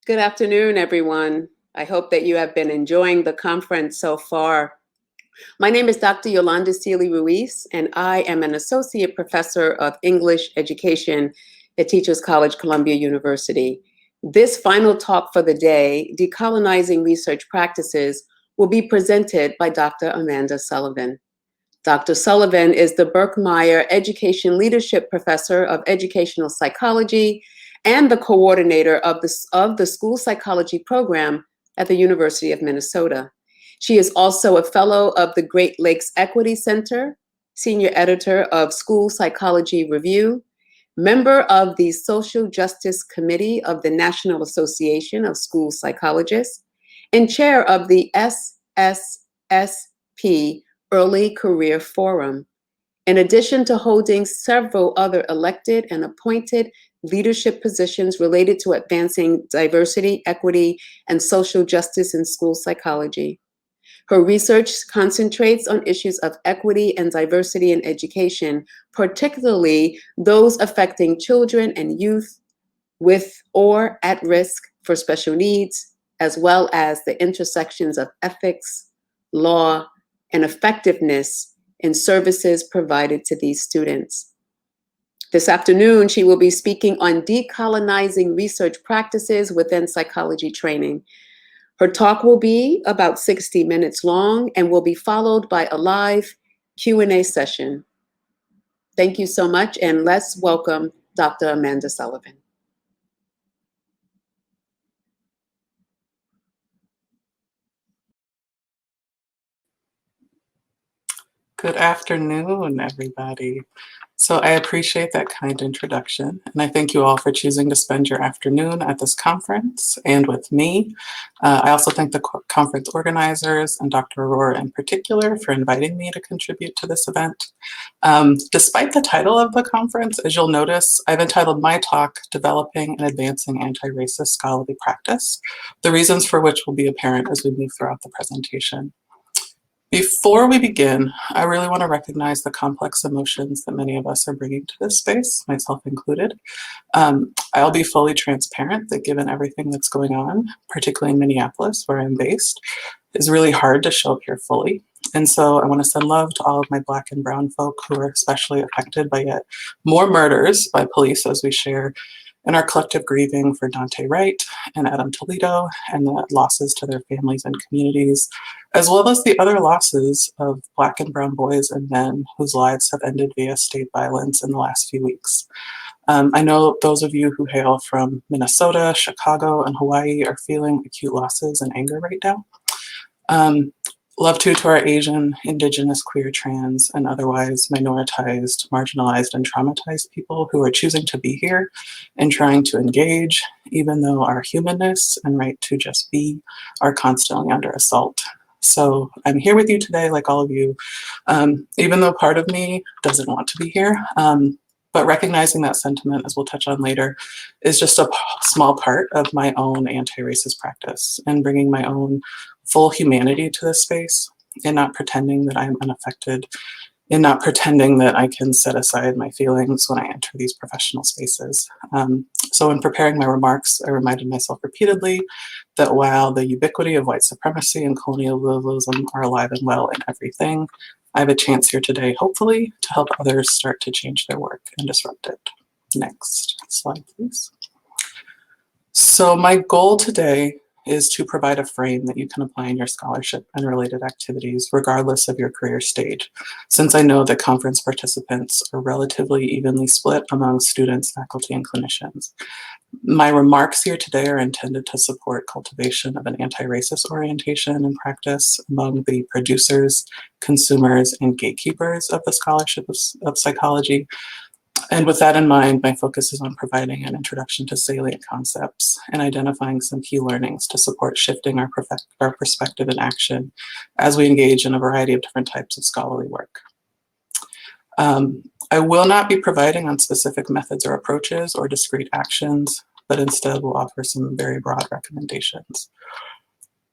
Good afternoon, everyone. I hope that you have been enjoying the conference so far. My name is Dr. Yolanda Sealey-Ruiz, and I am an associate professor of English education at Teachers College, Columbia University. This final talk for the day, Decolonizing Research Practices, will be presented by Dr. Amanda Sullivan. Dr. Sullivan is the Birkmaier Education Leadership Professor of Educational Psychology and the coordinator of the School Psychology Program at the University of Minnesota. She is also a fellow of the Great Lakes Equity Center, senior editor of School Psychology Review, member of the Social Justice Committee of the National Association of School Psychologists, and chair of the SSSP Early Career Forum. In addition to holding several other elected and appointed leadership positions related to advancing diversity, equity, and social justice in school psychology. Her research concentrates on issues of equity and diversity in education, particularly those affecting children and youth with or at risk for special needs, as well as the intersections of ethics, law, and effectiveness in services provided to these students. This afternoon, she will be speaking on decolonizing research practices within psychology training. Her talk will be about 60 minutes long and will be followed by a live Q&A session. Thank you so much, and let's welcome Dr. Amanda Sullivan. Good afternoon, everybody. So I appreciate that kind introduction, and I thank you all for choosing to spend your afternoon at this conference and with me. I also thank the conference organizers and Dr. Arora in particular for inviting me to contribute to this event. Despite the title of the conference, as you'll notice, I've entitled my talk, Developing and Advancing Anti-Racist Scholarly Practice, the reasons for which will be apparent as we move throughout the presentation. Before we begin, I really want to recognize the complex emotions that many of us are bringing to this space, myself included. I'll be fully transparent that given everything that's going on, particularly in Minneapolis, where I'm based, it's really hard to show up here fully. And so I want to send love to all of my Black and Brown folk who are especially affected by yet more murders by police as we share in our collective grieving for Dante Wright and Adam Toledo and the losses to their families and communities, as well as the other losses of Black and Brown boys and men whose lives have ended via state violence in the last few weeks. I know those of you who hail from Minnesota, Chicago, and Hawaii are feeling acute losses and anger right now. Love too to our Asian, Indigenous, queer, trans, and otherwise minoritized, marginalized, and traumatized people who are choosing to be here and trying to engage, even though our humanness and right to just be are constantly under assault. So I'm here with you today, like all of you, even though part of me doesn't want to be here. But recognizing that sentiment, as we'll touch on later, is just a small part of my own anti-racist practice and bringing my own full humanity to this space and not pretending that I'm unaffected and not pretending that I can set aside my feelings when I enter these professional spaces. So in preparing my remarks, I reminded myself repeatedly that while the ubiquity of white supremacy and colonialism are alive and well in everything, I have a chance here today, hopefully, to help others start to change their work and disrupt it. Next slide, please. So my goal today is to provide a frame that you can apply in your scholarship and related activities, regardless of your career stage, since I know that conference participants are relatively evenly split among students, faculty, and clinicians. My remarks here today are intended to support cultivation of an anti-racist orientation and practice among the producers, consumers, and gatekeepers of the scholarship of psychology. And with that in mind, my focus is on providing an introduction to salient concepts and identifying some key learnings to support shifting our perspective and action as we engage in a variety of different types of scholarly work. I will not be providing on specific methods or approaches or discrete actions, but instead will offer some very broad recommendations.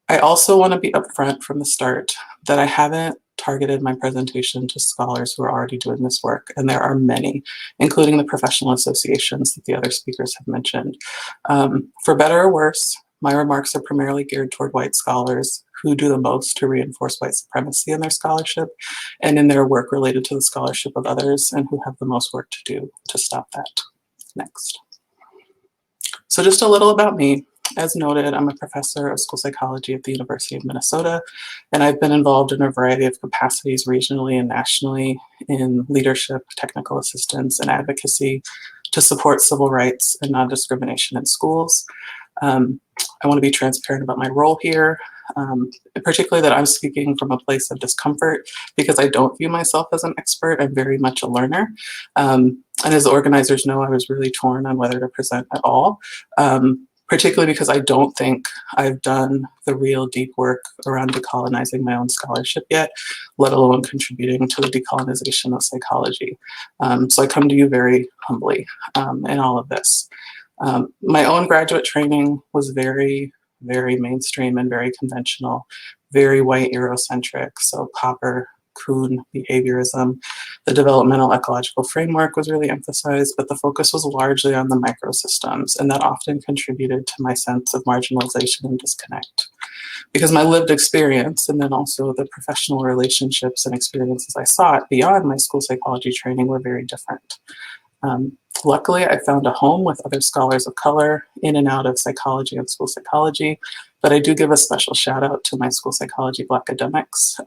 I also want to be upfront from the start that I haven't targeted my presentation to scholars who are already doing this work, and there are many, including the professional associations that the other speakers have mentioned. For better or worse, my remarks are primarily geared toward white scholars who do the most to reinforce white supremacy in their scholarship and in their work related to the scholarship of others, and who have the most work to do to stop that. Next. So just a little about me. As noted, I'm a professor of school psychology at the University of Minnesota, and I've been involved in a variety of capacities regionally and nationally in leadership, technical assistance, and advocacy to support civil rights and non-discrimination in schools. I want to be transparent about my role here, particularly that I'm speaking from a place of discomfort because I don't view myself as an expert. I'm very much a learner. And as the organizers know, I was really torn on whether to present at all, particularly because I don't think I've done the real deep work around decolonizing my own scholarship yet, let alone contributing to the decolonization of psychology. So I come to you very humbly in all of this. My own graduate training was very, very mainstream and very conventional, very white Eurocentric, so Popper, Kuhn, behaviorism. The developmental ecological framework was really emphasized, but the focus was largely on the microsystems, and that often contributed to my sense of marginalization and disconnect. Because my lived experience, and then also the professional relationships and experiences I sought beyond my school psychology training, were very different. Luckily, I found a home with other scholars of color in and out of psychology and school psychology, but I do give a special shout out to my school psychology Black academics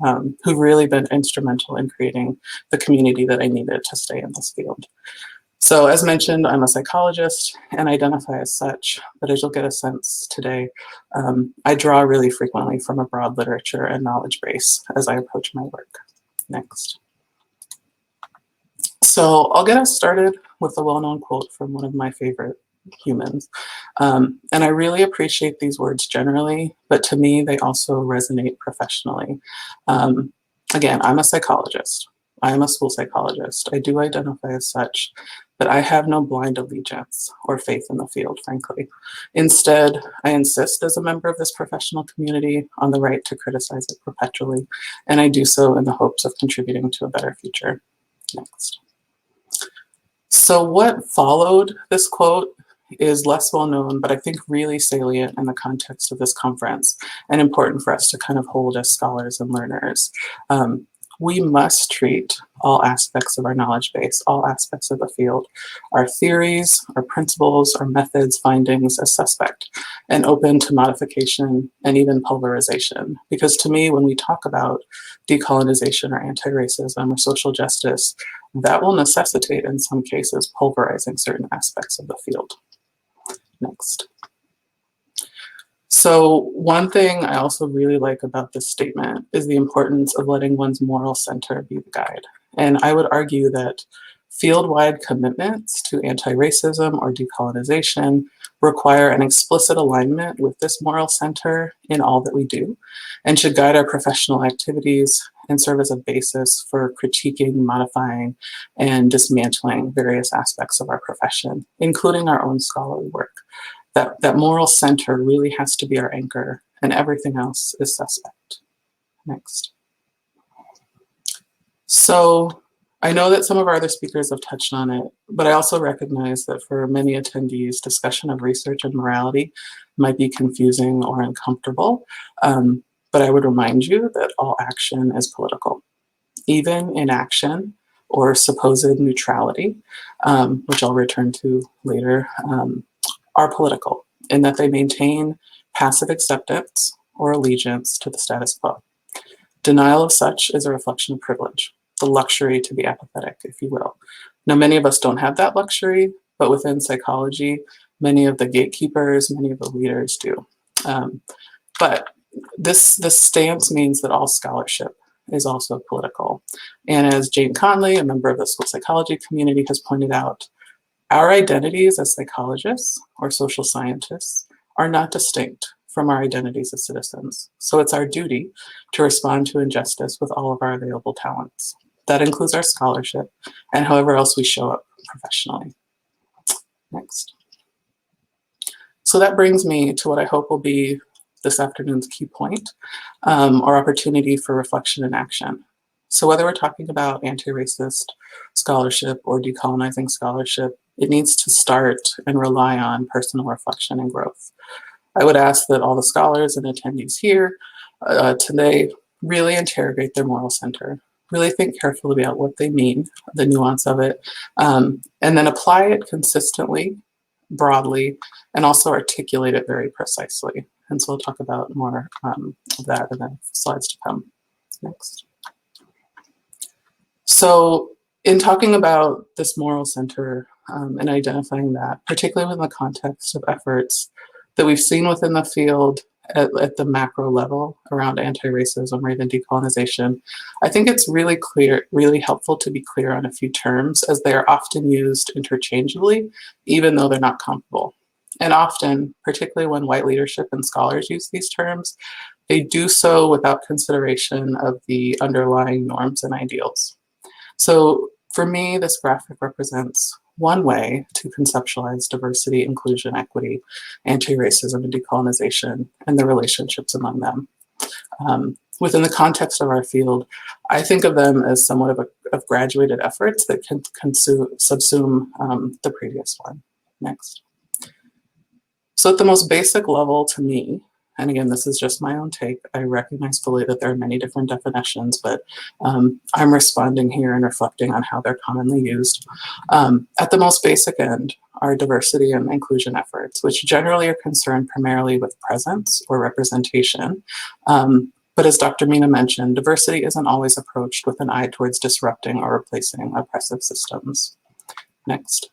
who've really been instrumental in creating the community that I needed to stay in this field. So as mentioned, I'm a psychologist and identify as such, but as you'll get a sense today, I draw really frequently from a broad literature and knowledge base as I approach my work. Next. So I'll get us started with a well-known quote from one of my favorite humans. And I really appreciate these words generally, but to me, they also resonate professionally. Again, I'm a psychologist. I am a school psychologist. I do identify as such, but I have no blind allegiance or faith in the field, frankly. Instead, I insist as a member of this professional community on the right to criticize it perpetually, and I do so in the hopes of contributing to a better future. Next. So what followed this quote is less well known, but I think really salient in the context of this conference and important for us to kind of hold as scholars and learners. We must treat all aspects of our knowledge base, all aspects of the field, our theories, our principles, our methods, findings as suspect and open to modification and even pulverization. Because to me, when we talk about decolonization or anti-racism or social justice, that will necessitate in some cases pulverizing certain aspects of the field. Next. So one thing I also really like about this statement is the importance of letting one's moral center be the guide. And I would argue that field-wide commitments to anti-racism or decolonization require an explicit alignment with this moral center in all that we do and should guide our professional activities and serve as a basis for critiquing, modifying, and dismantling various aspects of our profession, including our own scholarly work. That moral center really has to be our anchor, and everything else is suspect. Next. So I know that some of our other speakers have touched on it, but I also recognize that for many attendees, discussion of research and morality might be confusing or uncomfortable. But I would remind you that all action is political. Even inaction or supposed neutrality, which I'll return to later, are political in that they maintain passive acceptance or allegiance to the status quo. Denial of such is a reflection of privilege, the luxury to be apathetic, if you will. Now, many of us don't have that luxury, but within psychology, many of the gatekeepers, many of the leaders do. But this stance means that all scholarship is also political. And as Jane Conley, a member of the school psychology community, has pointed out, our identities as psychologists or social scientists are not distinct from our identities as citizens. So it's our duty to respond to injustice with all of our available talents. That includes our scholarship and however else we show up professionally. Next. So that brings me to what I hope will be this afternoon's key point, or opportunity for reflection and action. So whether we're talking about anti-racist scholarship or decolonizing scholarship, it needs to start and rely on personal reflection and growth. I would ask that all the scholars and attendees here today really interrogate their moral center, really think carefully about what they mean, the nuance of it, and then apply it consistently, broadly, and also articulate it very precisely. And so we'll talk about more of that in the slides to come. Next. So in talking about this moral center and identifying that, particularly within the context of efforts that we've seen within the field at the macro level around anti-racism or even decolonization, I think it's really clear, really helpful to be clear on a few terms, as they are often used interchangeably, even though they're not comparable. And often, particularly when white leadership and scholars use these terms, they do so without consideration of the underlying norms and ideals. So for me, this graphic represents one way to conceptualize diversity, inclusion, equity, anti-racism, and decolonization, and the relationships among them. Within the context of our field, I think of them as somewhat of graduated efforts that can subsume the previous one. Next. So at the most basic level to me, and again, this is just my own take, I recognize fully that there are many different definitions, but I'm responding here and reflecting on how they're commonly used. At the most basic end are diversity and inclusion efforts, which generally are concerned primarily with presence or representation. But as Dr. Mina mentioned, diversity isn't always approached with an eye towards disrupting or replacing oppressive systems. Next.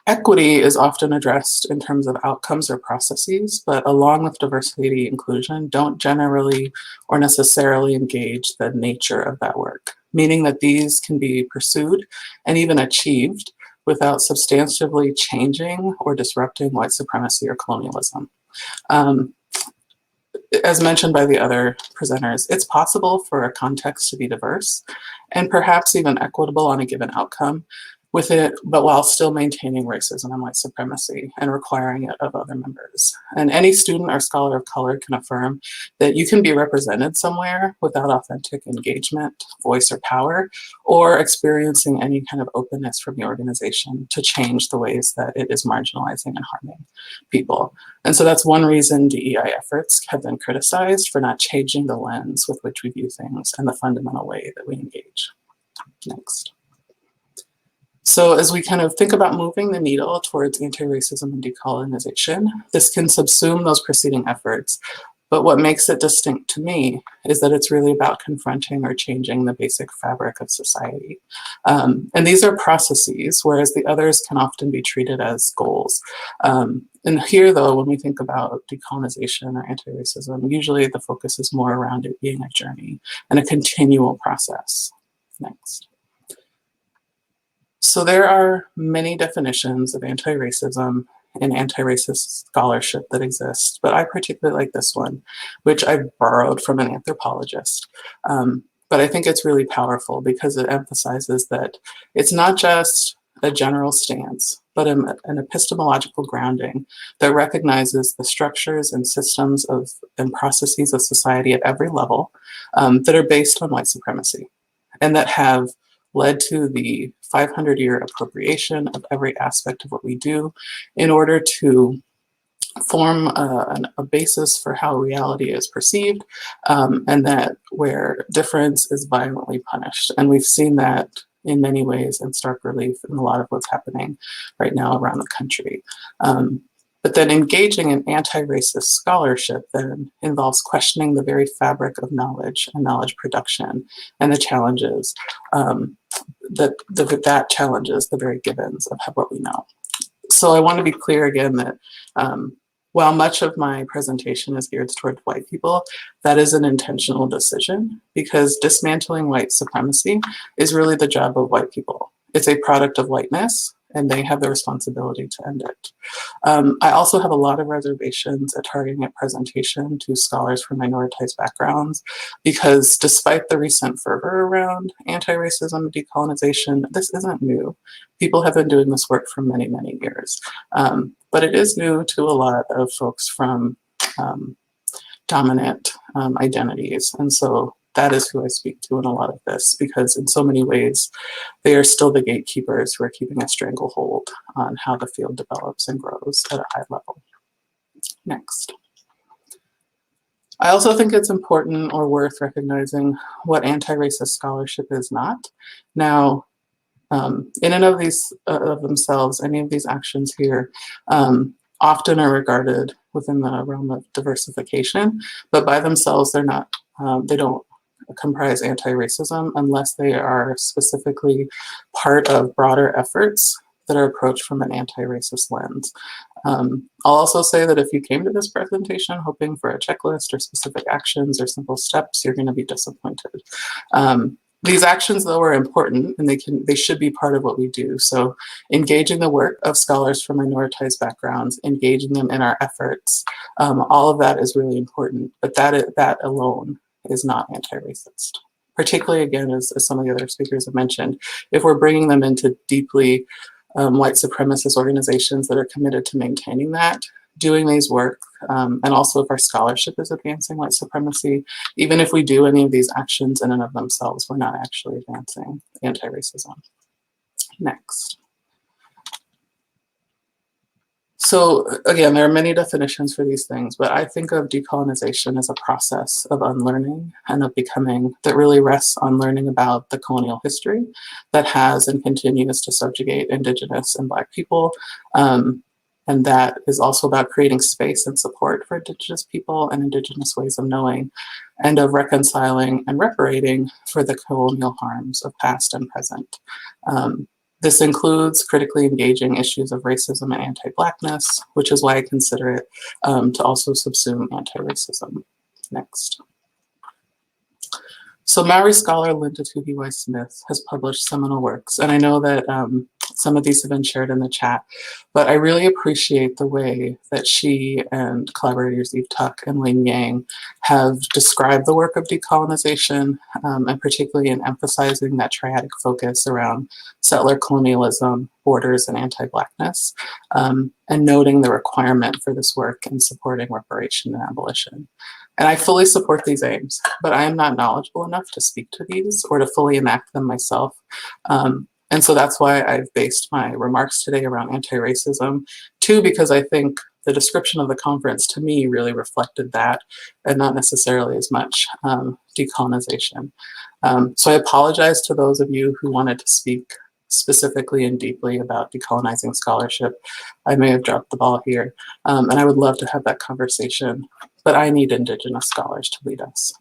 Equity is often addressed in terms of outcomes or processes, but along with diversity and inclusion, don't generally or necessarily engage the nature of that work, meaning that these can be pursued and even achieved without substantively changing or disrupting white supremacy or colonialism. As mentioned by the other presenters, it's possible for a context to be diverse and perhaps even equitable on a given outcome with it, but while still maintaining racism and white supremacy and requiring it of other members. And any student or scholar of color can affirm that you can be represented somewhere without authentic engagement, voice, or power, or experiencing any kind of openness from the organization to change the ways that it is marginalizing and harming people. And so that's one reason DEI efforts have been criticized for not changing the lens with which we view things and the fundamental way that we engage. Next. So as we kind of think about moving the needle towards anti-racism and decolonization, this can subsume those preceding efforts. But what makes it distinct to me is that it's really about confronting or changing the basic fabric of society. And these are processes, whereas the others can often be treated as goals. And here, though, when we think about decolonization or anti-racism, usually the focus is more around it being a journey and a continual process. Next. So there are many definitions of anti-racism and anti-racist scholarship that exist, but I particularly like this one, which I borrowed from an anthropologist. But I think it's really powerful because it emphasizes that it's not just a general stance, but an epistemological grounding that recognizes the structures and systems and processes of society at every level that are based on white supremacy and that have led to the 500-year appropriation of every aspect of what we do in order to form a basis for how reality is perceived, and that where difference is violently punished. And we've seen that in many ways in stark relief in a lot of what's happening right now around the country. But then engaging in anti-racist scholarship then involves questioning the very fabric of knowledge and knowledge production and the challenges that challenges the very givens of what we know. So I want to be clear again that while much of my presentation is geared toward white people, that is an intentional decision because dismantling white supremacy is really the job of white people. It's a product of whiteness, and they have the responsibility to end it. I also have a lot of reservations at targeting a presentation to scholars from minoritized backgrounds because despite the recent fervor around anti-racism and decolonization, this isn't new. People have been doing this work for many, many years. But it is new to a lot of folks from dominant identities. And so that is who I speak to in a lot of this, because in so many ways, they are still the gatekeepers who are keeping a stranglehold on how the field develops and grows at a high level. Next. I also think it's important or worth recognizing what anti-racist scholarship is not. Now, in and of these of themselves, any of these actions here often are regarded within the realm of diversification, but by themselves, they're not. They don't comprise anti-racism unless they are specifically part of broader efforts that are approached from an anti-racist lens. I'll also say that if you came to this presentation hoping for a checklist or specific actions or simple steps, you're going to be disappointed. These actions, though, are important, and they should be part of what we do. So engaging the work of scholars from minoritized backgrounds, engaging them in our efforts, all of that is really important, but that alone is not anti-racist. Particularly, again, as some of the other speakers have mentioned, if we're bringing them into deeply white supremacist organizations that are committed to maintaining that, doing these work, and also if our scholarship is advancing white supremacy, even if we do any of these actions in and of themselves, we're not actually advancing anti-racism. Next. So again, there are many definitions for these things, but I think of decolonization as a process of unlearning and of becoming that really rests on learning about the colonial history that has and continues to subjugate Indigenous and Black people. And that is also about creating space and support for Indigenous people and Indigenous ways of knowing, and of reconciling and reparating for the colonial harms of past and present. This includes critically engaging issues of racism and anti-Blackness, which is why I consider it to also subsume anti-racism. Next. So Maori scholar Linda Tuhiwai-Smith has published seminal works, and I know that some of these have been shared in the chat, but I really appreciate the way that she and collaborators Eve Tuck and Wayne Yang have described the work of decolonization, and particularly in emphasizing that triadic focus around settler colonialism, borders, and anti-Blackness, and noting the requirement for this work in supporting reparation and abolition. And I fully support these aims, but I am not knowledgeable enough to speak to these or to fully enact them myself. And so that's why I've based my remarks today around anti-racism, too, because I think the description of the conference to me really reflected that, and not necessarily as much decolonization. So I apologize to those of you who wanted to speak specifically and deeply about decolonizing scholarship. I may have dropped the ball here, and I would love to have that conversation, but I need Indigenous scholars to lead us,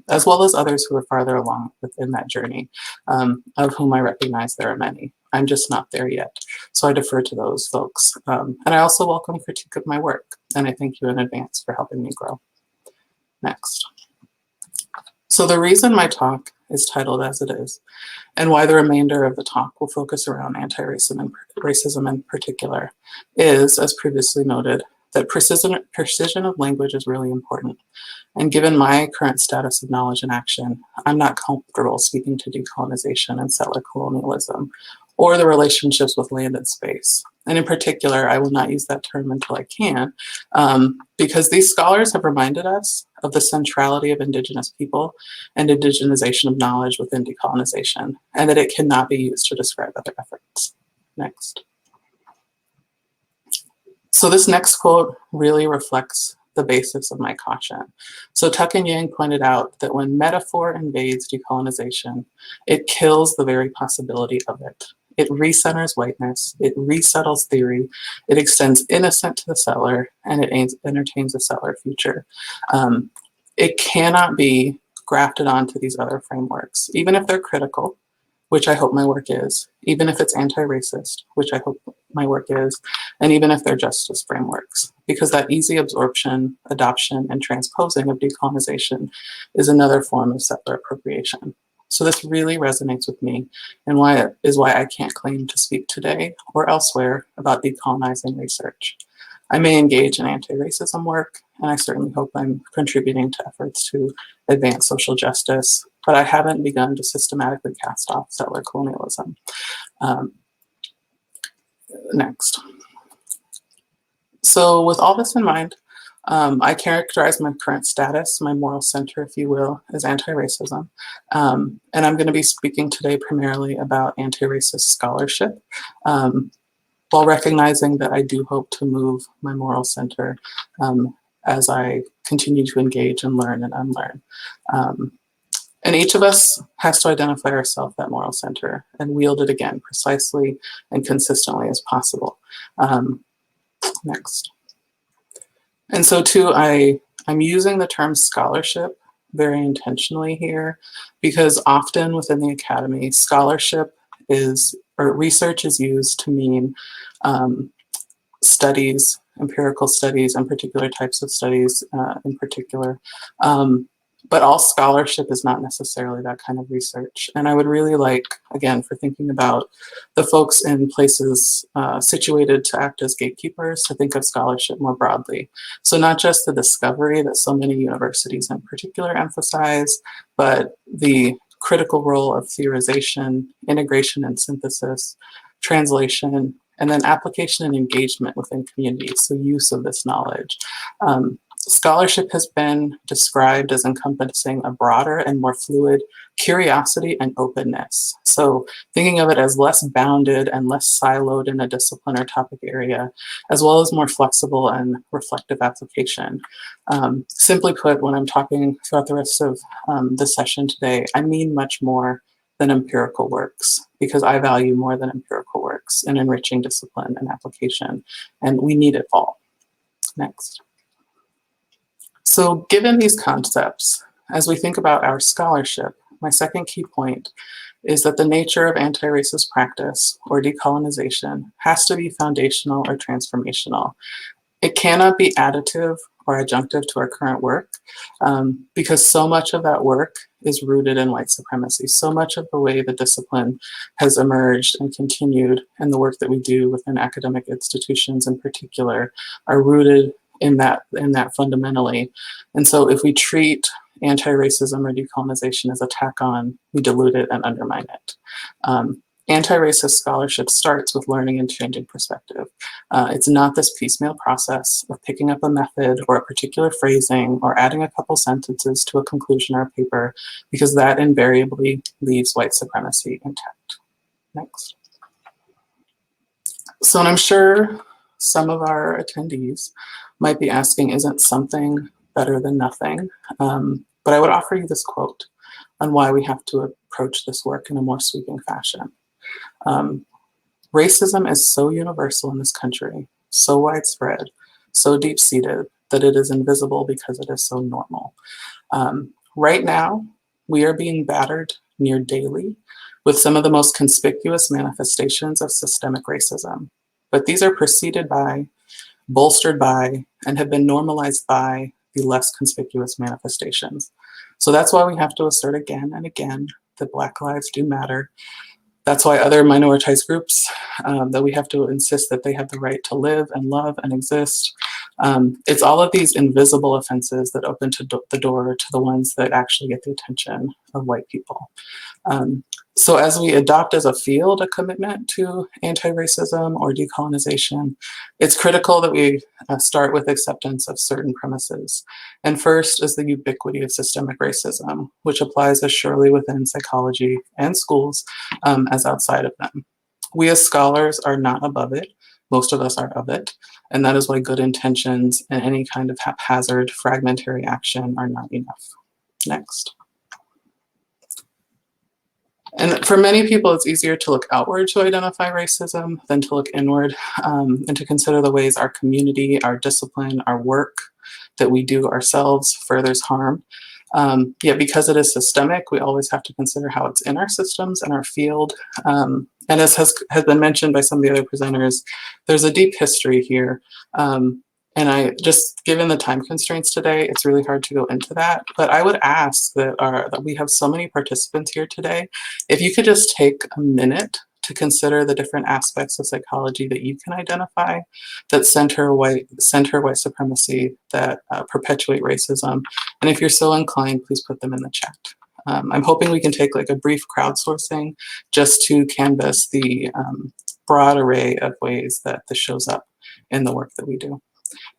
as well as others who are farther along within that journey, of whom I recognize there are many. I'm just not there yet, so I defer to those folks. And I also welcome critique of my work, and I thank you in advance for helping me grow. Next. So the reason my talk is titled as it is, and why the remainder of the talk will focus around anti-racism and racism in particular, is, as previously noted, that precision of language is really important. And given my current status of knowledge and action, I'm not comfortable speaking to decolonization and settler colonialism, or the relationships with land and space. And in particular, I will not use that term until I can, because these scholars have reminded us of the centrality of Indigenous people and indigenization of knowledge within decolonization, and that it cannot be used to describe other efforts. Next. So this next quote really reflects the basis of my caution. So Tuck and Yang pointed out that when metaphor invades decolonization, it kills the very possibility of it. It recenters whiteness, it resettles theory, it extends innocent to the settler, and it entertains a settler future. It cannot be grafted onto these other frameworks, even if they're critical, which I hope my work is, even if it's anti-racist, which I hope my work is, and even if they're justice frameworks, because that easy absorption, adoption, and transposing of decolonization is another form of settler appropriation. So this really resonates with me, and why I can't claim to speak today or elsewhere about decolonizing research. I may engage in anti-racism work, and I certainly hope I'm contributing to efforts to advance social justice, but I haven't begun to systematically cast off settler colonialism. Next. So with all this in mind, I characterize my current status, my moral center, if you will, as anti-racism. And I'm going to be speaking today primarily about anti-racist scholarship, while recognizing that I do hope to move my moral center as I continue to engage and learn and unlearn. And each of us has to identify ourselves that moral center and wield it again precisely and consistently as possible. Next. And so too, I'm using the term scholarship very intentionally here because often within the academy, scholarship is, or research is used to mean studies, empirical studies, and particular types of studies in particular. But all scholarship is not necessarily that kind of research. And I would really like, again, for thinking about the folks in places situated to act as gatekeepers, to think of scholarship more broadly. So not just the discovery that so many universities in particular emphasize, but the critical role of theorization, integration and synthesis, translation, and then application and engagement within communities, so use of this knowledge. Scholarship has been described as encompassing a broader and more fluid curiosity and openness. So thinking of it as less bounded and less siloed in a discipline or topic area, as well as more flexible and reflective application. Simply put, when I'm talking throughout the rest of the session today, I mean much more than empirical works, because I value more than empirical works in enriching discipline and application, and we need it all. Next. So given these concepts, as we think about our scholarship, my second key point is that the nature of anti-racist practice or decolonization has to be foundational or transformational. It cannot be additive or adjunctive to our current work because so much of that work is rooted in white supremacy. So much of the way the discipline has emerged and continued and the work that we do within academic institutions in particular are rooted in that fundamentally. And so if we treat anti-racism or decolonization as a tack on, we dilute it and undermine it. Anti-racist scholarship starts with learning and changing perspective. It's not this piecemeal process of picking up a method or a particular phrasing or adding a couple sentences to a conclusion or a paper, because that invariably leaves white supremacy intact. Next. So, and I'm sure some of our attendees might be asking, isn't something better than nothing? But I would offer you this quote on why we have to approach this work in a more sweeping fashion. Racism is so universal in this country, so widespread, so deep-seated, that it is invisible because it is so normal. Right now, we are being battered near daily with some of the most conspicuous manifestations of systemic racism. But these are preceded by, bolstered by, and have been normalized by the less conspicuous manifestations. So that's why we have to assert again and again that Black lives do matter. That's why other minoritized groups, that we have to insist that they have the right to live and love and exist. It's all of these invisible offenses that open the door to the ones that actually get the attention of white people. So as we adopt as a field a commitment to anti-racism or decolonization, it's critical that we start with acceptance of certain premises. And first is the ubiquity of systemic racism, which applies as surely within psychology and schools as outside of them. We as scholars are not above it. Most of us are of it. And that is why good intentions and any kind of haphazard, fragmentary action are not enough. Next. And for many people, it's easier to look outward to identify racism than to look inward and to consider the ways our community, our discipline, our work that we do ourselves furthers harm. Yet because it is systemic, we always have to consider how it's in our systems and our field. And as has been mentioned by some of the other presenters, there's a deep history here. And I just, given the time constraints today, it's really hard to go into that. But I would ask that we have so many participants here today, if you could just take a minute to consider the different aspects of psychology that you can identify that center white supremacy, that perpetuate racism. And if you're so inclined, please put them in the chat. I'm hoping we can take like a brief crowdsourcing just to canvas the broad array of ways that this shows up in the work that we do.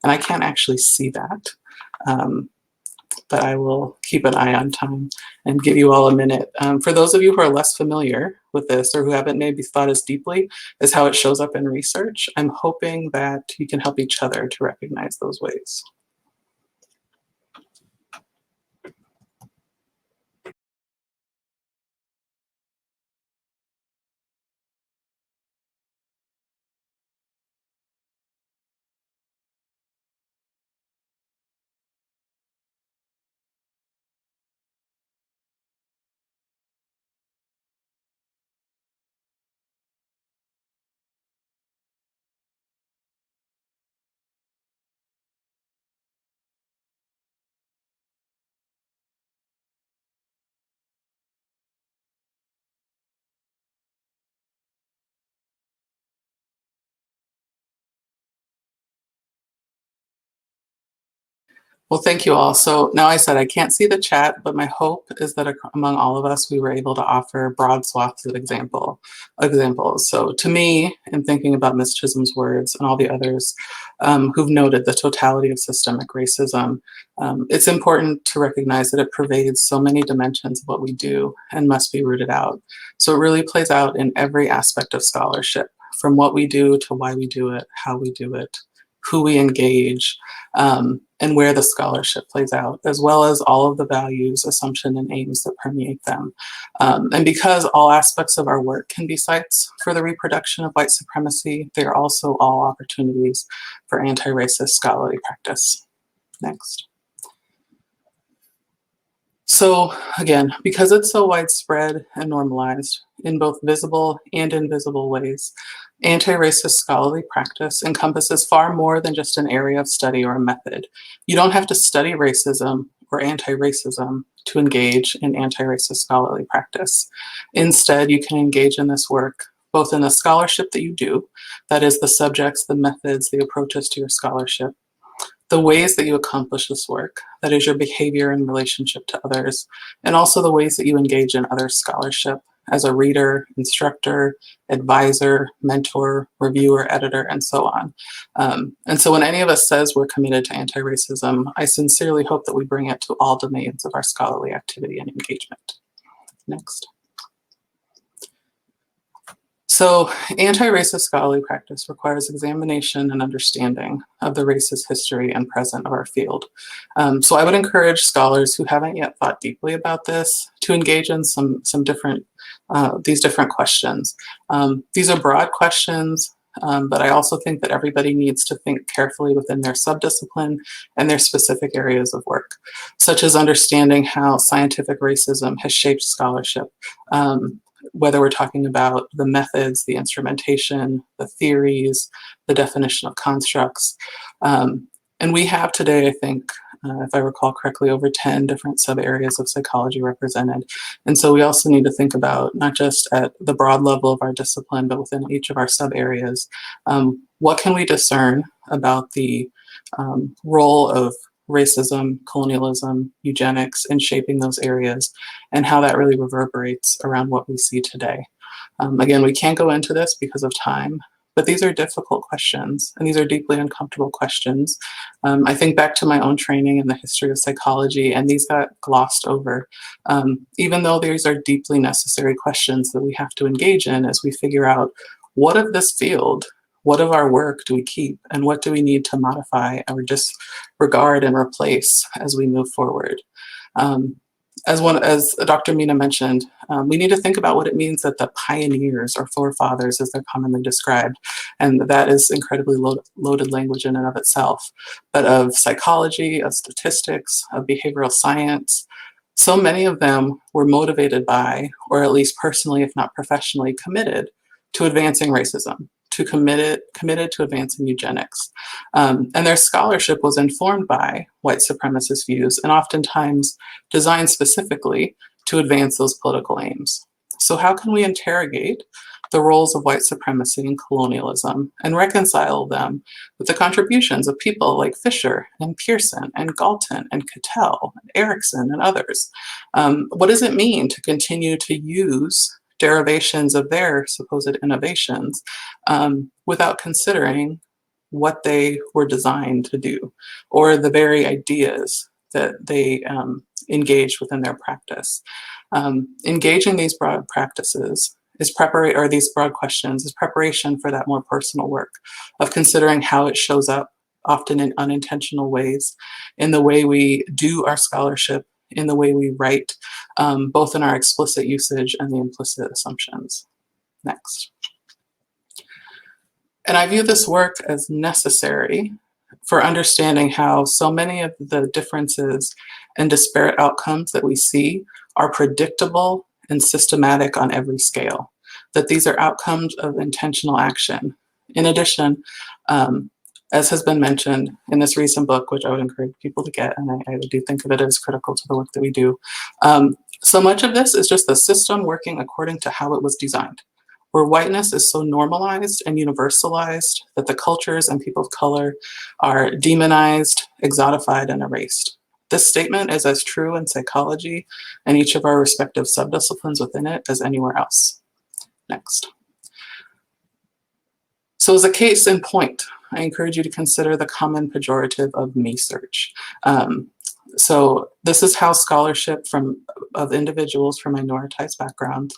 And I can't actually see that. But I will keep an eye on time and give you all a minute. For those of you who are less familiar with this or who haven't maybe thought as deeply as how it shows up in research, I'm hoping that you can help each other to recognize those ways. Well, thank you all. So now I said I can't see the chat, but my hope is that among all of us, we were able to offer broad swaths of examples. So to me, in thinking about Ms. Chisholm's words and all the others who've noted the totality of systemic racism, it's important to recognize that it pervades so many dimensions of what we do and must be rooted out. So it really plays out in every aspect of scholarship, from what we do to why we do it, how we do it, who we engage, and where the scholarship plays out, as well as all of the values, assumption, and aims that permeate them. And because all aspects of our work can be sites for the reproduction of white supremacy, they are also all opportunities for anti-racist scholarly practice. Next. So again, because it's so widespread and normalized in both visible and invisible ways, anti-racist scholarly practice encompasses far more than just an area of study or a method. You don't have to study racism or anti-racism to engage in anti-racist scholarly practice. Instead, you can engage in this work both in the scholarship that you do, that is the subjects, the methods, the approaches to your scholarship, the ways that you accomplish this work, that is your behavior in relationship to others, and also the ways that you engage in other scholarship as a reader, instructor, advisor, mentor, reviewer, editor, and so on. And so when any of us says we're committed to anti-racism, I sincerely hope that we bring it to all domains of our scholarly activity and engagement. Next. So anti-racist scholarly practice requires examination and understanding of the racist history and present of our field. So I would encourage scholars who haven't yet thought deeply about this to engage in these different questions. These are broad questions, but I also think that everybody needs to think carefully within their subdiscipline and their specific areas of work, such as understanding how scientific racism has shaped scholarship, whether we're talking about the methods, the instrumentation, the theories, the definition of constructs. And we have today, I think, if I recall correctly, over 10 different sub-areas of psychology represented. And so we also need to think about, not just at the broad level of our discipline, but within each of our sub-areas, what can we discern about the role of racism, colonialism, eugenics, in shaping those areas, and how that really reverberates around what we see today. Again, we can't go into this because of time, but these are difficult questions, and these are deeply uncomfortable questions. I think back to my own training in the history of psychology, and these got glossed over, even though these are deeply necessary questions that we have to engage in as we figure out what of this field, what of our work do we keep, and what do we need to modify or disregard and replace as we move forward. As Dr. Mina mentioned, we need to think about what it means that the pioneers or forefathers, as they're commonly described, and that is incredibly loaded language in and of itself, but of psychology, of statistics, of behavioral science. So many of them were motivated by, or at least personally, if not professionally, committed to advancing racism, committed to advancing eugenics. And their scholarship was informed by white supremacist views and oftentimes designed specifically to advance those political aims. So how can we interrogate the roles of white supremacy and colonialism and reconcile them with the contributions of people like Fisher and Pearson and Galton and Cattell and Erickson and others? What does it mean to continue to use derivations of their supposed innovations without considering what they were designed to do, or the very ideas that they engaged within their practice. Engaging these broad practices is or these broad questions is preparation for that more personal work of considering how it shows up, often in unintentional ways, in the way we do our scholarship, in the way we write, both in our explicit usage and the implicit assumptions. Next. And I view this work as necessary for understanding how so many of the differences and disparate outcomes that we see are predictable and systematic on every scale, that these are outcomes of intentional action. In addition, as has been mentioned in this recent book, which I would encourage people to get, and I do think of it as critical to the work that we do, so much of this is just the system working according to how it was designed, where whiteness is so normalized and universalized that the cultures and people of color are demonized, exotified, and erased. This statement is as true in psychology and each of our respective subdisciplines within it as anywhere else. Next. So as a case in point, I encourage you to consider the common pejorative of me search. So this is how scholarship of individuals from minoritized backgrounds,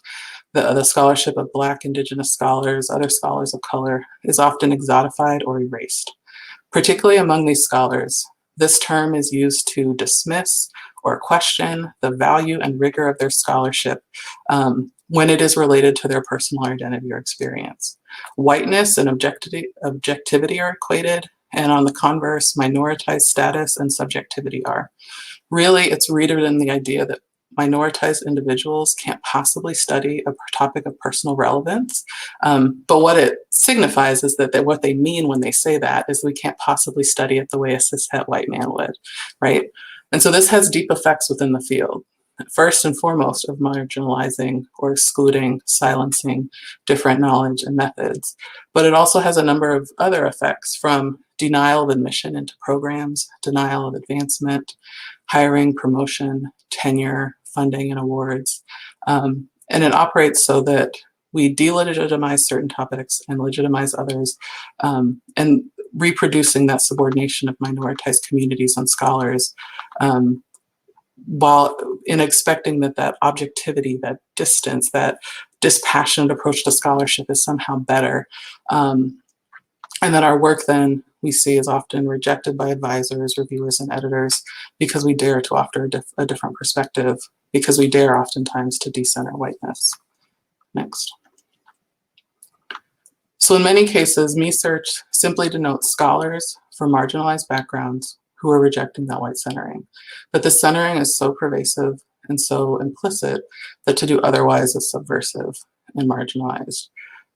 the scholarship of Black, Indigenous scholars, other scholars of color, is often exotified or erased. Particularly among these scholars, this term is used to dismiss or question the value and rigor of their scholarship when it is related to their personal identity or experience. Whiteness and objectivity are equated, and on the converse, minoritized status and subjectivity are. Really, it's rooted in the idea that minoritized individuals can't possibly study a topic of personal relevance. But what it signifies is that what they mean when they say that is we can't possibly study it the way a cishet white man would, right? And so this has deep effects within the field. First and foremost, of marginalizing or excluding, silencing different knowledge and methods. But it also has a number of other effects, from denial of admission into programs, denial of advancement, hiring, promotion, tenure, funding, and awards. And it operates so that we delegitimize certain topics and legitimize others, and reproducing that subordination of minoritized communities and scholars, while in expecting that objectivity, that distance, that dispassionate approach to scholarship is somehow better. And that our work then we see is often rejected by advisors, reviewers, and editors because we dare to offer a different perspective, because we dare oftentimes to decenter whiteness. Next. So in many cases, me search simply denotes scholars from marginalized backgrounds who are rejecting that white centering. But the centering is so pervasive and so implicit that to do otherwise is subversive and marginalized.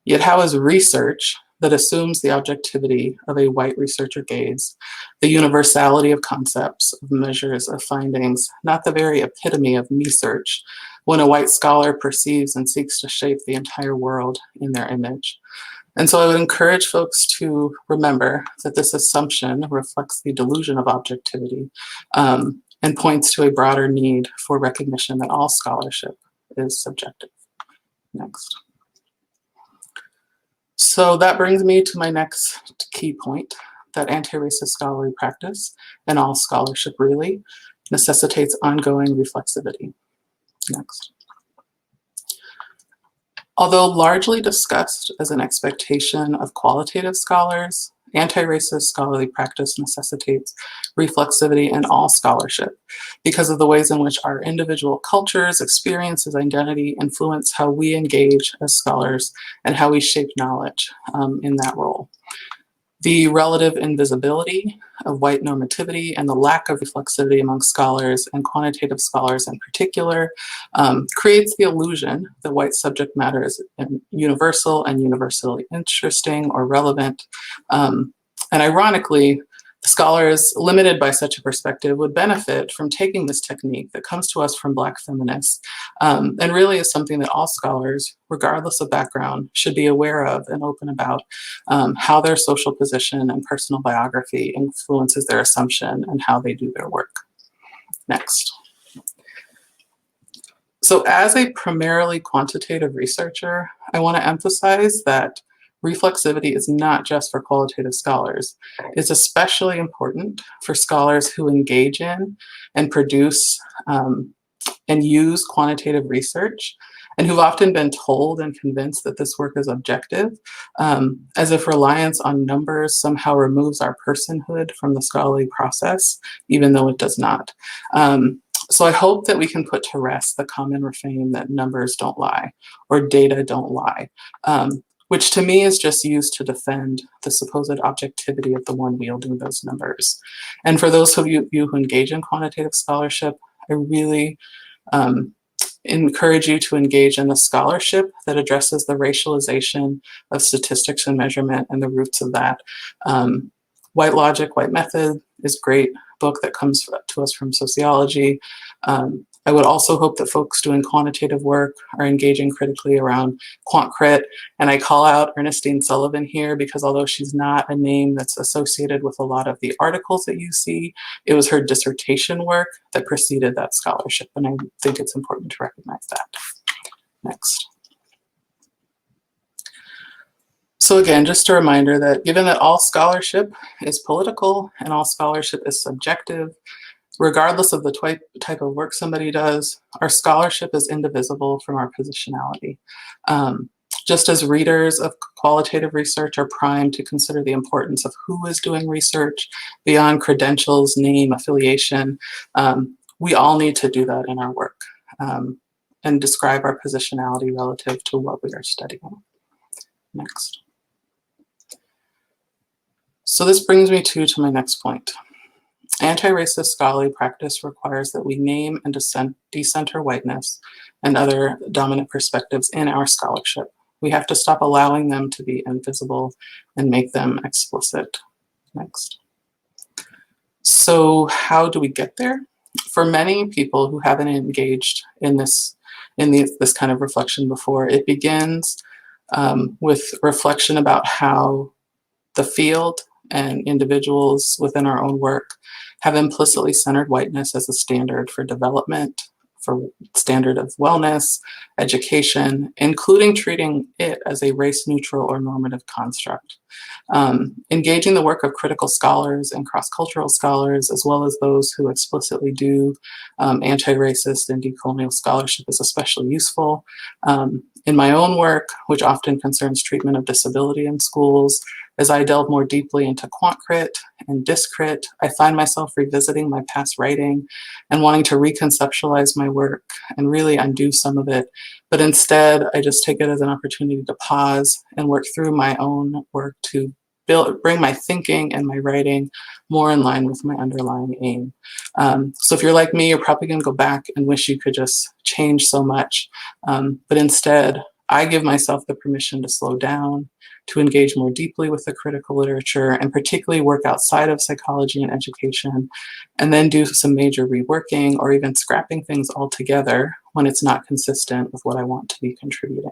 Yet how is research that assumes the objectivity of a white researcher gaze, the universality of concepts, of measures, of findings, not the very epitome of me search, when a white scholar perceives and seeks to shape the entire world in their image? And so I would encourage folks to remember that this assumption reflects the delusion of objectivity, and points to a broader need for recognition that all scholarship is subjective. Next. So that brings me to my next key point, that anti-racist scholarly practice, and all scholarship really, necessitates ongoing reflexivity. Next. Although largely discussed as an expectation of qualitative scholars, anti-racist scholarly practice necessitates reflexivity in all scholarship because of the ways in which our individual cultures, experiences, identity influence how we engage as scholars and how we shape knowledge in that role. The relative invisibility of white normativity and the lack of reflexivity among scholars, and quantitative scholars in particular, creates the illusion that white subject matter is universal and universally interesting or relevant. And ironically, scholars limited by such a perspective would benefit from taking this technique that comes to us from Black feminists, and really is something that all scholars, regardless of background, should be aware of and open about, how their social position and personal biography influences their assumption and how they do their work. Next. So as a primarily quantitative researcher, I want to emphasize that reflexivity is not just for qualitative scholars. It's especially important for scholars who engage in and produce and use quantitative research, and who've often been told and convinced that this work is objective, as if reliance on numbers somehow removes our personhood from the scholarly process, even though it does not. So I hope that we can put to rest the common refrain that numbers don't lie or data don't lie, which to me is just used to defend the supposed objectivity of the one wielding those numbers. And for those of you who engage in quantitative scholarship, I really encourage you to engage in the scholarship that addresses the racialization of statistics and measurement and the roots of that. White Logic, White Method is a great book that comes to us from sociology. I would also hope that folks doing quantitative work are engaging critically around quant crit. And I call out Ernestine Sullivan here because although she's not a name that's associated with a lot of the articles that you see, it was her dissertation work that preceded that scholarship. And I think it's important to recognize that. Next. So again, just a reminder that given that all scholarship is political and all scholarship is subjective, regardless of the type of work somebody does, our scholarship is indivisible from our positionality. Just as readers of qualitative research are primed to consider the importance of who is doing research beyond credentials, name, affiliation, we all need to do that in our work and describe our positionality relative to what we are studying. Next. So this brings me to my next point. Anti-racist scholarly practice requires that we name and decenter whiteness and other dominant perspectives in our scholarship. We have to stop allowing them to be invisible and make them explicit. Next. So how do we get there? For many people who haven't engaged in this kind of reflection before, it begins with reflection about how the field and individuals within our own work have implicitly centered whiteness as a standard for development, for standard of wellness, education, including treating it as a race-neutral or normative construct. Engaging the work of critical scholars and cross-cultural scholars, as well as those who explicitly do anti-racist and decolonial scholarship, is especially useful. In my own work, which often concerns treatment of disability in schools, as I delve more deeply into quant crit and discrit, I find myself revisiting my past writing and wanting to reconceptualize my work and really undo some of it. But instead, I just take it as an opportunity to pause and work through my own work to bring my thinking and my writing more in line with my underlying aim. So if you're like me, you're probably going to go back and wish you could just change so much. But instead, I give myself the permission to slow down, to engage more deeply with the critical literature, and particularly work outside of psychology and education, and then do some major reworking or even scrapping things altogether when it's not consistent with what I want to be contributing.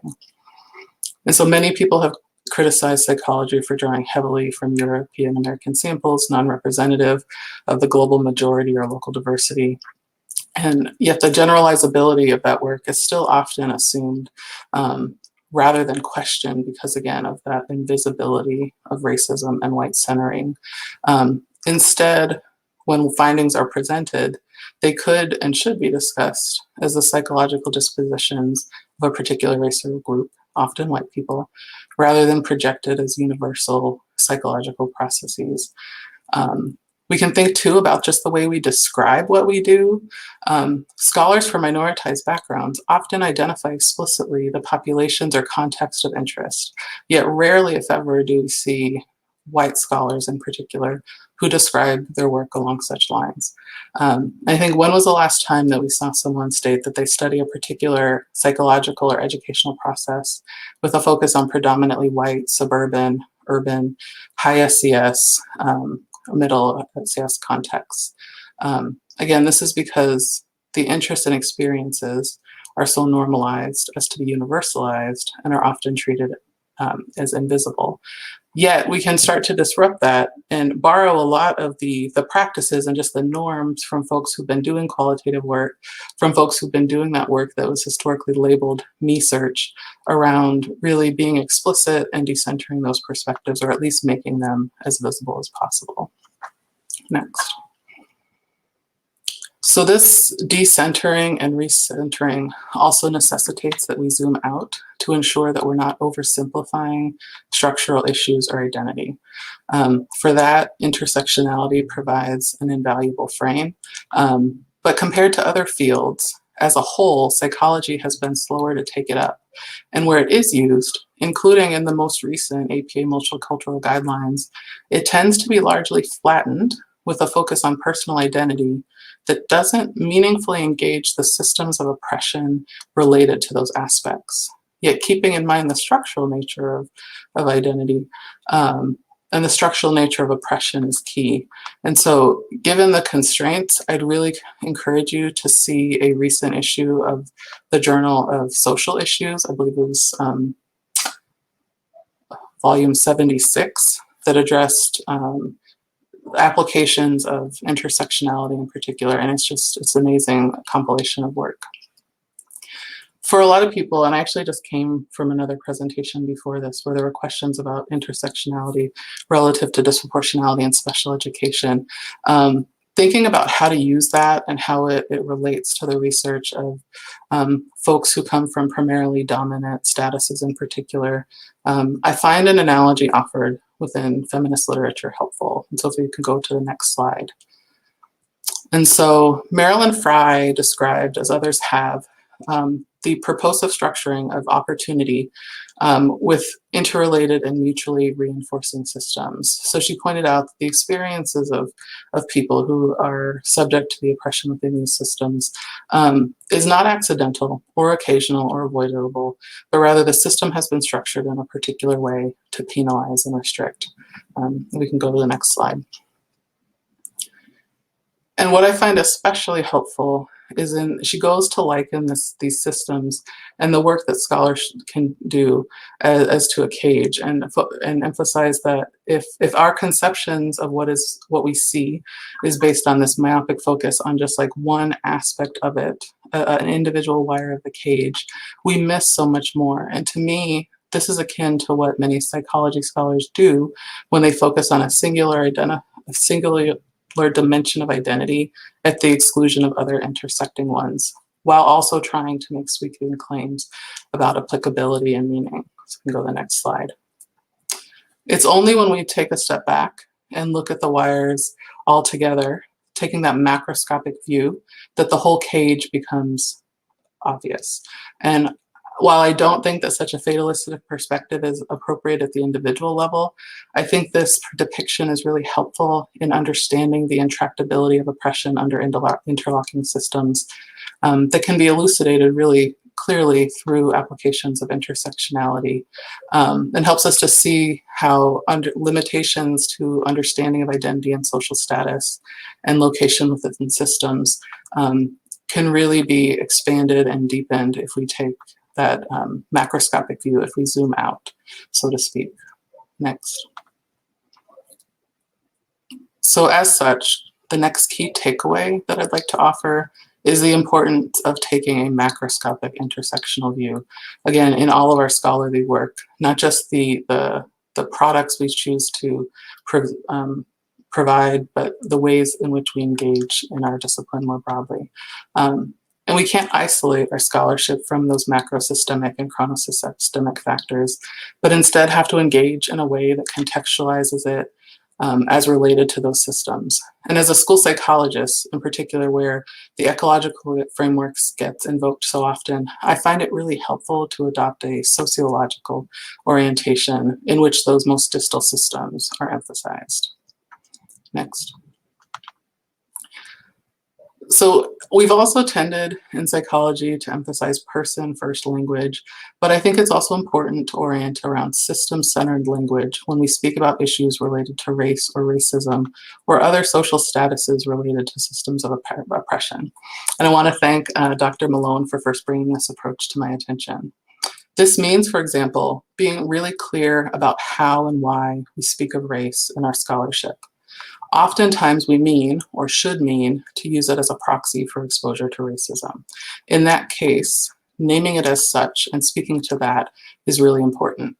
And so many people have criticized psychology for drawing heavily from European American samples, non-representative of the global majority or local diversity. And yet the generalizability of that work is still often assumed rather than questioned because, again, of that invisibility of racism and white centering. Instead, when findings are presented, they could and should be discussed as the psychological dispositions of a particular race or group, often white people, rather than projected as universal psychological processes. We can think too about just the way we describe what we do. Scholars from minoritized backgrounds often identify explicitly the populations or context of interest, yet rarely, if ever, do we see white scholars in particular who describe their work along such lines. I think when was the last time that we saw someone state that they study a particular psychological or educational process with a focus on predominantly white, suburban, urban, high SES, middle SES contexts? Again, this is because the interests and experiences are so normalized as to be universalized and are often treated as invisible. Yet we can start to disrupt that and borrow a lot of the practices and just the norms from folks who've been doing qualitative work, from folks who've been doing that work that was historically labeled me search, around really being explicit and decentering those perspectives, or at least making them as visible as possible. Next. So this decentering and recentering also necessitates that we zoom out to ensure that we're not oversimplifying structural issues or identity. For that, intersectionality provides an invaluable frame. But compared to other fields, as a whole, psychology has been slower to take it up. And where it is used, including in the most recent APA multicultural guidelines, it tends to be largely flattened with a focus on personal identity that doesn't meaningfully engage the systems of oppression related to those aspects, yet keeping in mind the structural nature of identity and the structural nature of oppression is key. And so given the constraints, I'd really encourage you to see a recent issue of the Journal of Social Issues. I believe it was volume 76 that addressed applications of intersectionality in particular, and it's an amazing compilation of work. For a lot of people, and I actually just came from another presentation before this where there were questions about intersectionality relative to disproportionality in special education, thinking about how to use that and how it relates to the research of folks who come from primarily dominant statuses in particular, I find an analogy offered within feminist literature helpful. And so if you could go to the next slide. And so Marilyn Frye described, as others have, the purposive structuring of opportunity with interrelated and mutually reinforcing systems. So she pointed out that the experiences of people who are subject to the oppression within these systems is not accidental or occasional or avoidable, but rather the system has been structured in a particular way to penalize and restrict. We can go to the next slide. And what I find especially helpful is she goes to liken these systems and the work that scholars can do as to a cage, and emphasize that if our conceptions of what we see is based on this myopic focus on just like one aspect of it, an individual wire of the cage, we miss so much more. And to me, this is akin to what many psychology scholars do when they focus on a singular dimension of identity at the exclusion of other intersecting ones, while also trying to make sweeping claims about applicability and meaning. So we can go to the next slide. It's only when we take a step back and look at the wires all together, taking that macroscopic view, that the whole cage becomes obvious. And while I don't think that such a fatalistic perspective is appropriate at the individual level, I think this depiction is really helpful in understanding the intractability of oppression under interlocking systems that can be elucidated really clearly through applications of intersectionality, and helps us to see how limitations to understanding of identity and social status and location within systems can really be expanded and deepened if we take that macroscopic view, if we zoom out, so to speak. Next. So as such, the next key takeaway that I'd like to offer is the importance of taking a macroscopic intersectional view. Again, in all of our scholarly work, not just the products we choose to provide, but the ways in which we engage in our discipline more broadly. And we can't isolate our scholarship from those macrosystemic and chronosystemic factors, but instead have to engage in a way that contextualizes it as related to those systems. And as a school psychologist, in particular, where the ecological frameworks gets invoked so often, I find it really helpful to adopt a sociological orientation in which those most distal systems are emphasized. Next. So we've also tended in psychology to emphasize person-first language, but I think it's also important to orient around system-centered language when we speak about issues related to race or racism or other social statuses related to systems of oppression. And I want to thank Dr. Malone for first bringing this approach to my attention. This means, for example, being really clear about how and why we speak of race in our scholarship. Oftentimes we mean, or should mean, to use it as a proxy for exposure to racism. In that case, naming it as such and speaking to that is really important.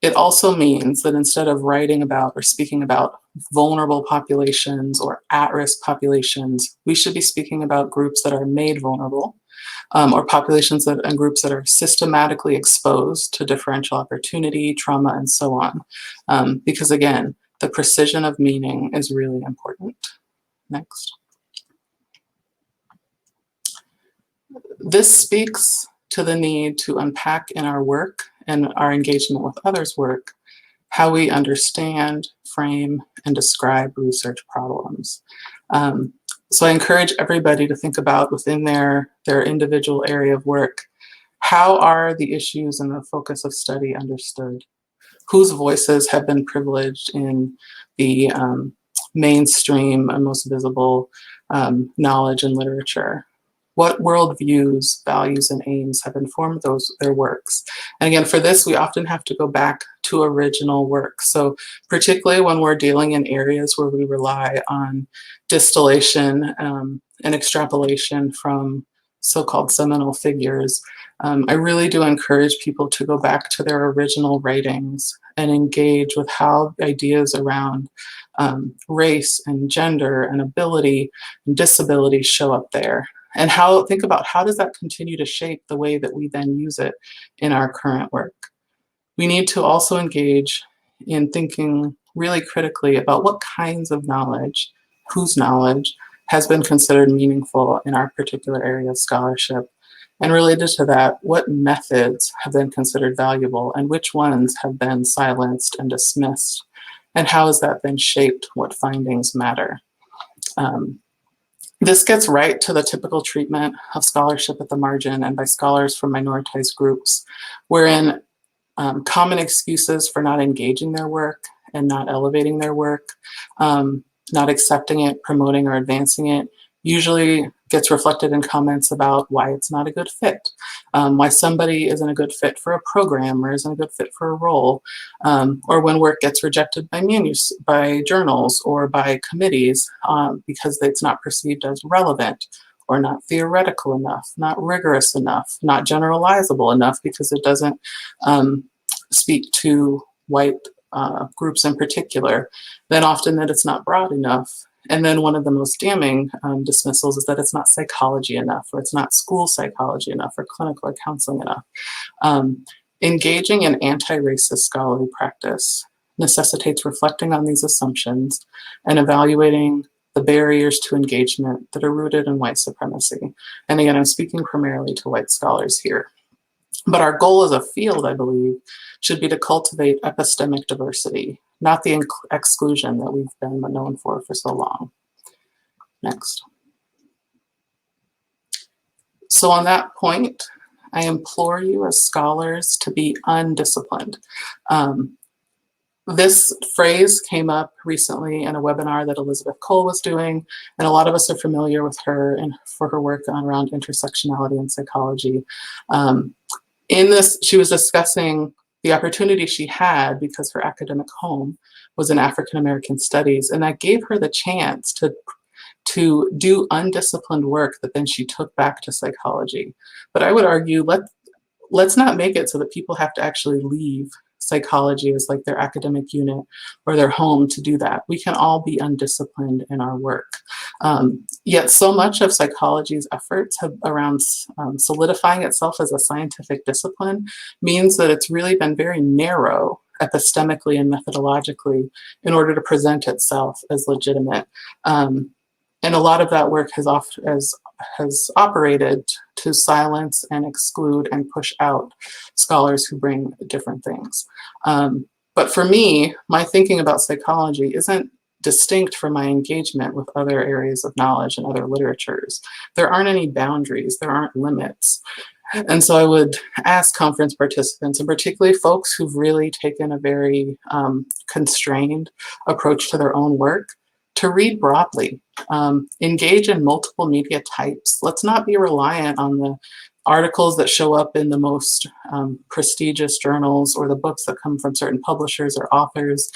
It also means that instead of writing about or speaking about vulnerable populations or at-risk populations, we should be speaking about groups that are made vulnerable, or populations and groups that are systematically exposed to differential opportunity, trauma, and so on. Because again, the precision of meaning is really important. Next. This speaks to the need to unpack in our work and our engagement with others' work how we understand, frame, and describe research problems. So I encourage everybody to think about within their individual area of work, how are the issues and the focus of study understood? Whose voices have been privileged in the mainstream and most visible knowledge and literature? What worldviews, values, and aims have informed their works? And again, for this, we often have to go back to original work. So particularly when we're dealing in areas where we rely on distillation and extrapolation from so-called seminal figures, I really do encourage people to go back to their original writings and engage with how ideas around race and gender and ability and disability show up there. And think about how does that continue to shape the way that we then use it in our current work. We need to also engage in thinking really critically about what kinds of knowledge, whose knowledge, has been considered meaningful in our particular area of scholarship. And related to that, what methods have been considered valuable and which ones have been silenced and dismissed? And how has that then shaped what findings matter? This gets right to the typical treatment of scholarship at the margin and by scholars from minoritized groups, wherein common excuses for not engaging their work and not elevating their work, not accepting it, promoting or advancing it, usually gets reflected in comments about why it's not a good fit, why somebody isn't a good fit for a program or isn't a good fit for a role, or when work gets rejected by journals or by committees because it's not perceived as relevant or not theoretical enough, not rigorous enough, not generalizable enough because it doesn't speak to white groups in particular, then often that it's not broad enough. And then one of the most damning dismissals is that it's not psychology enough, or it's not school psychology enough, or clinical or counseling enough. Engaging in anti-racist scholarly practice necessitates reflecting on these assumptions and evaluating the barriers to engagement that are rooted in white supremacy. And again, I'm speaking primarily to white scholars here. But our goal as a field, I believe, should be to cultivate epistemic diversity, not the exclusion that we've been known for so long. Next. So on that point, I implore you as scholars to be undisciplined. This phrase came up recently in a webinar that Elizabeth Cole was doing, and a lot of us are familiar with her and for her work around intersectionality and psychology. In this, she was discussing the opportunity she had because her academic home was in African American studies, and that gave her the chance to do undisciplined work that then she took back to psychology. But I would argue, let's not make it so that people have to actually leave psychology as like their academic unit or their home to do that. We can all be undisciplined in our work. Yet so much of psychology's efforts around solidifying itself as a scientific discipline means that it's really been very narrow epistemically and methodologically in order to present itself as legitimate. And a lot of that work has operated to silence and exclude and push out scholars who bring different things. But for me, my thinking about psychology isn't distinct from my engagement with other areas of knowledge and other literatures. There aren't any boundaries, there aren't limits. And so I would ask conference participants, and particularly folks who've really taken a very constrained approach to their own work, to read broadly, engage in multiple media types. Let's not be reliant on articles that show up in the most prestigious journals, or the books that come from certain publishers or authors.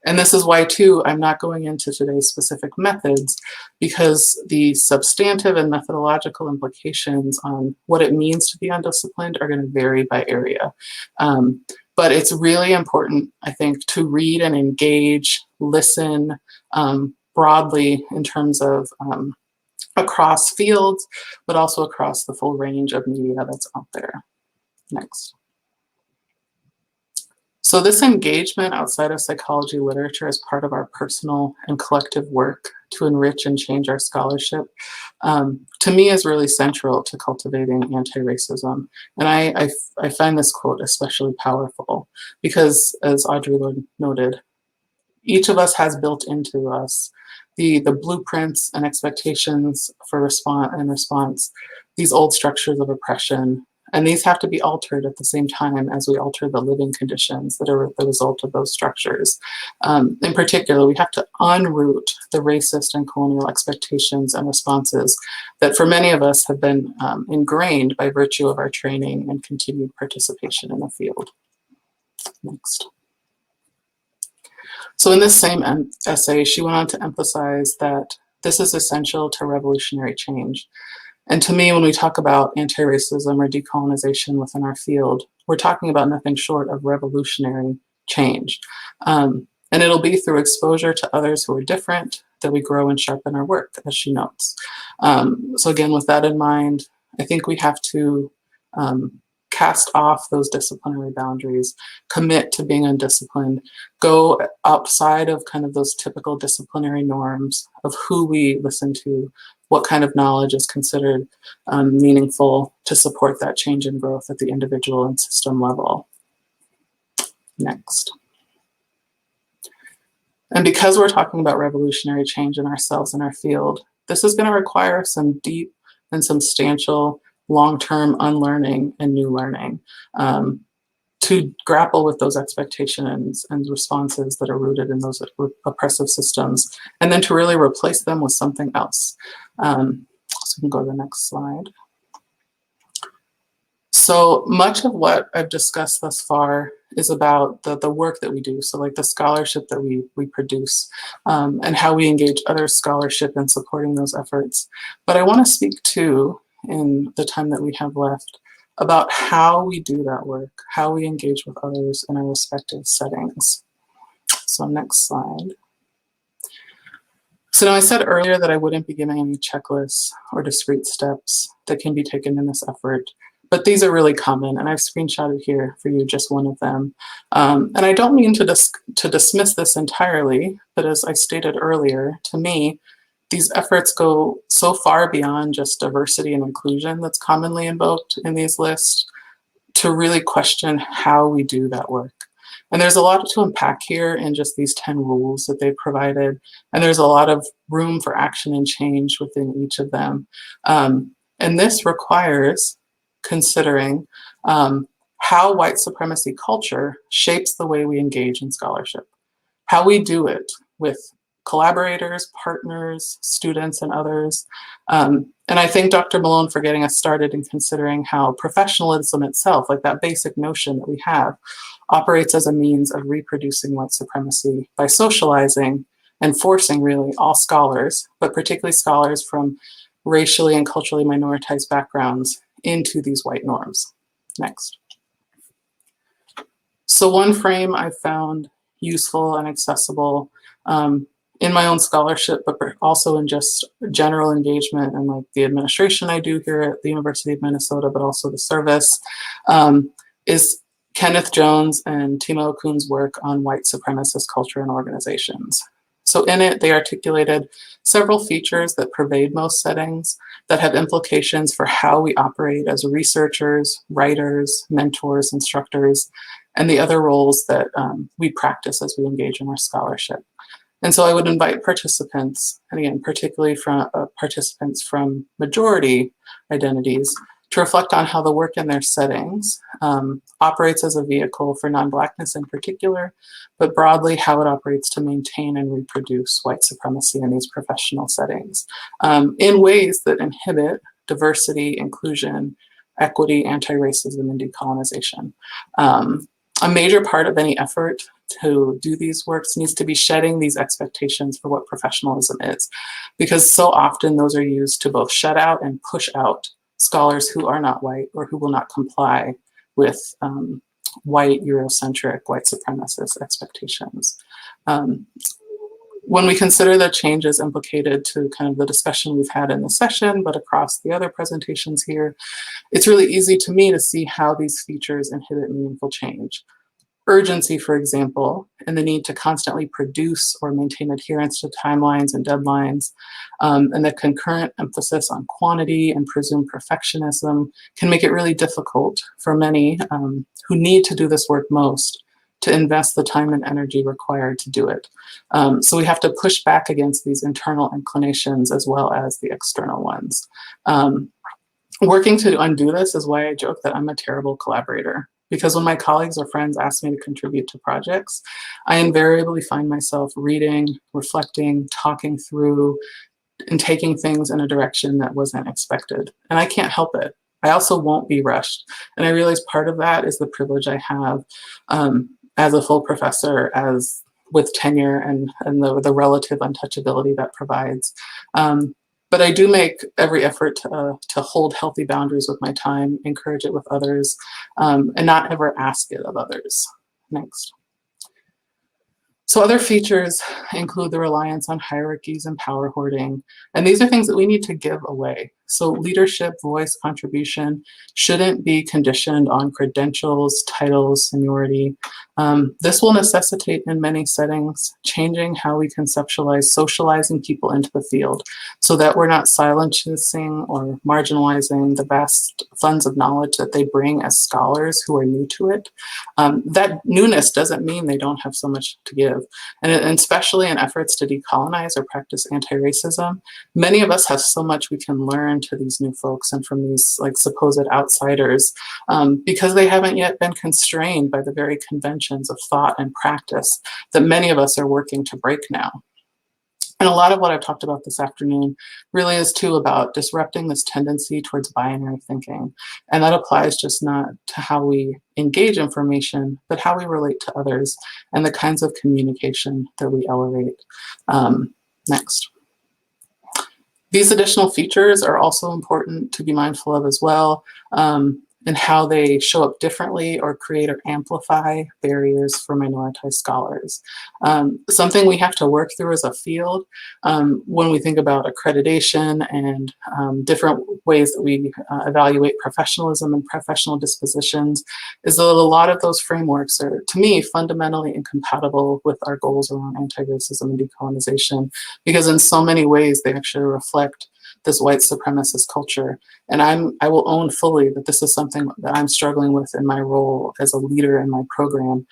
And this is why, too, I'm not going into today's specific methods, because the substantive and methodological implications on what it means to be undisciplined are going to vary by area. But it's really important, I think, to read and engage, listen broadly in terms of across fields, but also across the full range of media that's out there. Next. So this engagement outside of psychology literature as part of our personal and collective work to enrich and change our scholarship, to me, is really central to cultivating anti-racism. And I find this quote especially powerful because, as Audre Lorde noted, each of us has built into us the blueprints and expectations for response, these old structures of oppression. And these have to be altered at the same time as we alter the living conditions that are the result of those structures. In particular, we have to unroot the racist and colonial expectations and responses that for many of us have been ingrained by virtue of our training and continued participation in the field. Next. So in this same essay, she went on to emphasize that this is essential to revolutionary change. And to me, when we talk about anti-racism or decolonization within our field, we're talking about nothing short of revolutionary change. And it'll be through exposure to others who are different that we grow and sharpen our work, as she notes. So again, with that in mind, I think we have to cast off those disciplinary boundaries, commit to being undisciplined, go outside of kind of those typical disciplinary norms of who we listen to, what kind of knowledge is considered meaningful to support that change and growth at the individual and system level. Next. And because we're talking about revolutionary change in ourselves and our field, this is going to require some deep and substantial long-term unlearning and new learning to grapple with those expectations and responses that are rooted in those oppressive systems, and then to really replace them with something else. So we can go to the next slide. So much of what I've discussed thus far is about the work that we do, so like the scholarship that we produce, and how we engage other scholarship in supporting those efforts. But I want to speak too, in the time that we have left, about how we do that work, how we engage with others in our respective settings. So next slide. So now I said earlier that I wouldn't be giving any checklists or discrete steps that can be taken in this effort, but these are really common, and I've screenshotted here for you just one of them. And I don't mean to dismiss this entirely, but as I stated earlier, to me, these efforts go so far beyond just diversity and inclusion that's commonly invoked in these lists to really question how we do that work. And there's a lot to unpack here in just these 10 rules that they provided. And there's a lot of room for action and change within each of them. And this requires considering how white supremacy culture shapes the way we engage in scholarship, how we do it with collaborators, partners, students, and others. And I thank Dr. Malone for getting us started in considering how professionalism itself, like that basic notion that we have, operates as a means of reproducing white supremacy by socializing and forcing really all scholars, but particularly scholars from racially and culturally minoritized backgrounds, into these white norms. Next. So one frame I found useful and accessible in my own scholarship, but also in just general engagement and like the administration I do here at the University of Minnesota, but also the service, is Kenneth Jones and Timo Okune's work on white supremacist culture and organizations. So in it, they articulated several features that pervade most settings that have implications for how we operate as researchers, writers, mentors, instructors, and the other roles that we practice as we engage in our scholarship. And so I would invite participants, and again, particularly from participants from majority identities, to reflect on how the work in their settings operates as a vehicle for non-Blackness in particular, but broadly how it operates to maintain and reproduce white supremacy in these professional settings in ways that inhibit diversity, inclusion, equity, anti-racism, and decolonization. A major part of any effort to do these works needs to be shedding these expectations for what professionalism is, because so often those are used to both shut out and push out scholars who are not white or who will not comply with white, Eurocentric, white supremacist expectations. When we consider the changes implicated to kind of the discussion we've had in this session, but across the other presentations here, it's really easy to me to see how these features inhibit meaningful change. Urgency, for example, and the need to constantly produce or maintain adherence to timelines and deadlines, and the concurrent emphasis on quantity and presumed perfectionism can make it really difficult for many who need to do this work most to invest the time and energy required to do it. So we have to push back against these internal inclinations as well as the external ones. Working to undo this is why I joke that I'm a terrible collaborator, because when my colleagues or friends ask me to contribute to projects, I invariably find myself reading, reflecting, talking through, and taking things in a direction that wasn't expected. And I can't help it. I also won't be rushed. And I realize part of that is the privilege I have as a full professor, as with tenure and the relative untouchability that provides. But I do make every effort to hold healthy boundaries with my time, encourage it with others, and not ever ask it of others. Next. So other features include the reliance on hierarchies and power hoarding. And these are things that we need to give away. So leadership, voice, contribution shouldn't be conditioned on credentials, titles, seniority. This will necessitate in many settings changing how we conceptualize socializing people into the field so that we're not silencing or marginalizing the vast funds of knowledge that they bring as scholars who are new to it. That newness doesn't mean they don't have so much to give. And especially in efforts to decolonize or practice anti-racism, many of us have so much we can learn to these new folks and from these like supposed outsiders because they haven't yet been constrained by the very conventions of thought and practice that many of us are working to break now. And a lot of what I've talked about this afternoon really is too about disrupting this tendency towards binary thinking. And that applies just not to how we engage information, but how we relate to others and the kinds of communication that we elevate. Next. These additional features are also important to be mindful of as well, and how they show up differently or create or amplify barriers for minoritized scholars. Something we have to work through as a field when we think about accreditation and different ways that we evaluate professionalism and professional dispositions is that a lot of those frameworks are, to me, fundamentally incompatible with our goals around anti-racism and decolonization, because in so many ways they actually reflect this white supremacist culture. And I will own fully that this is something that I'm struggling with in my role as a leader in my program.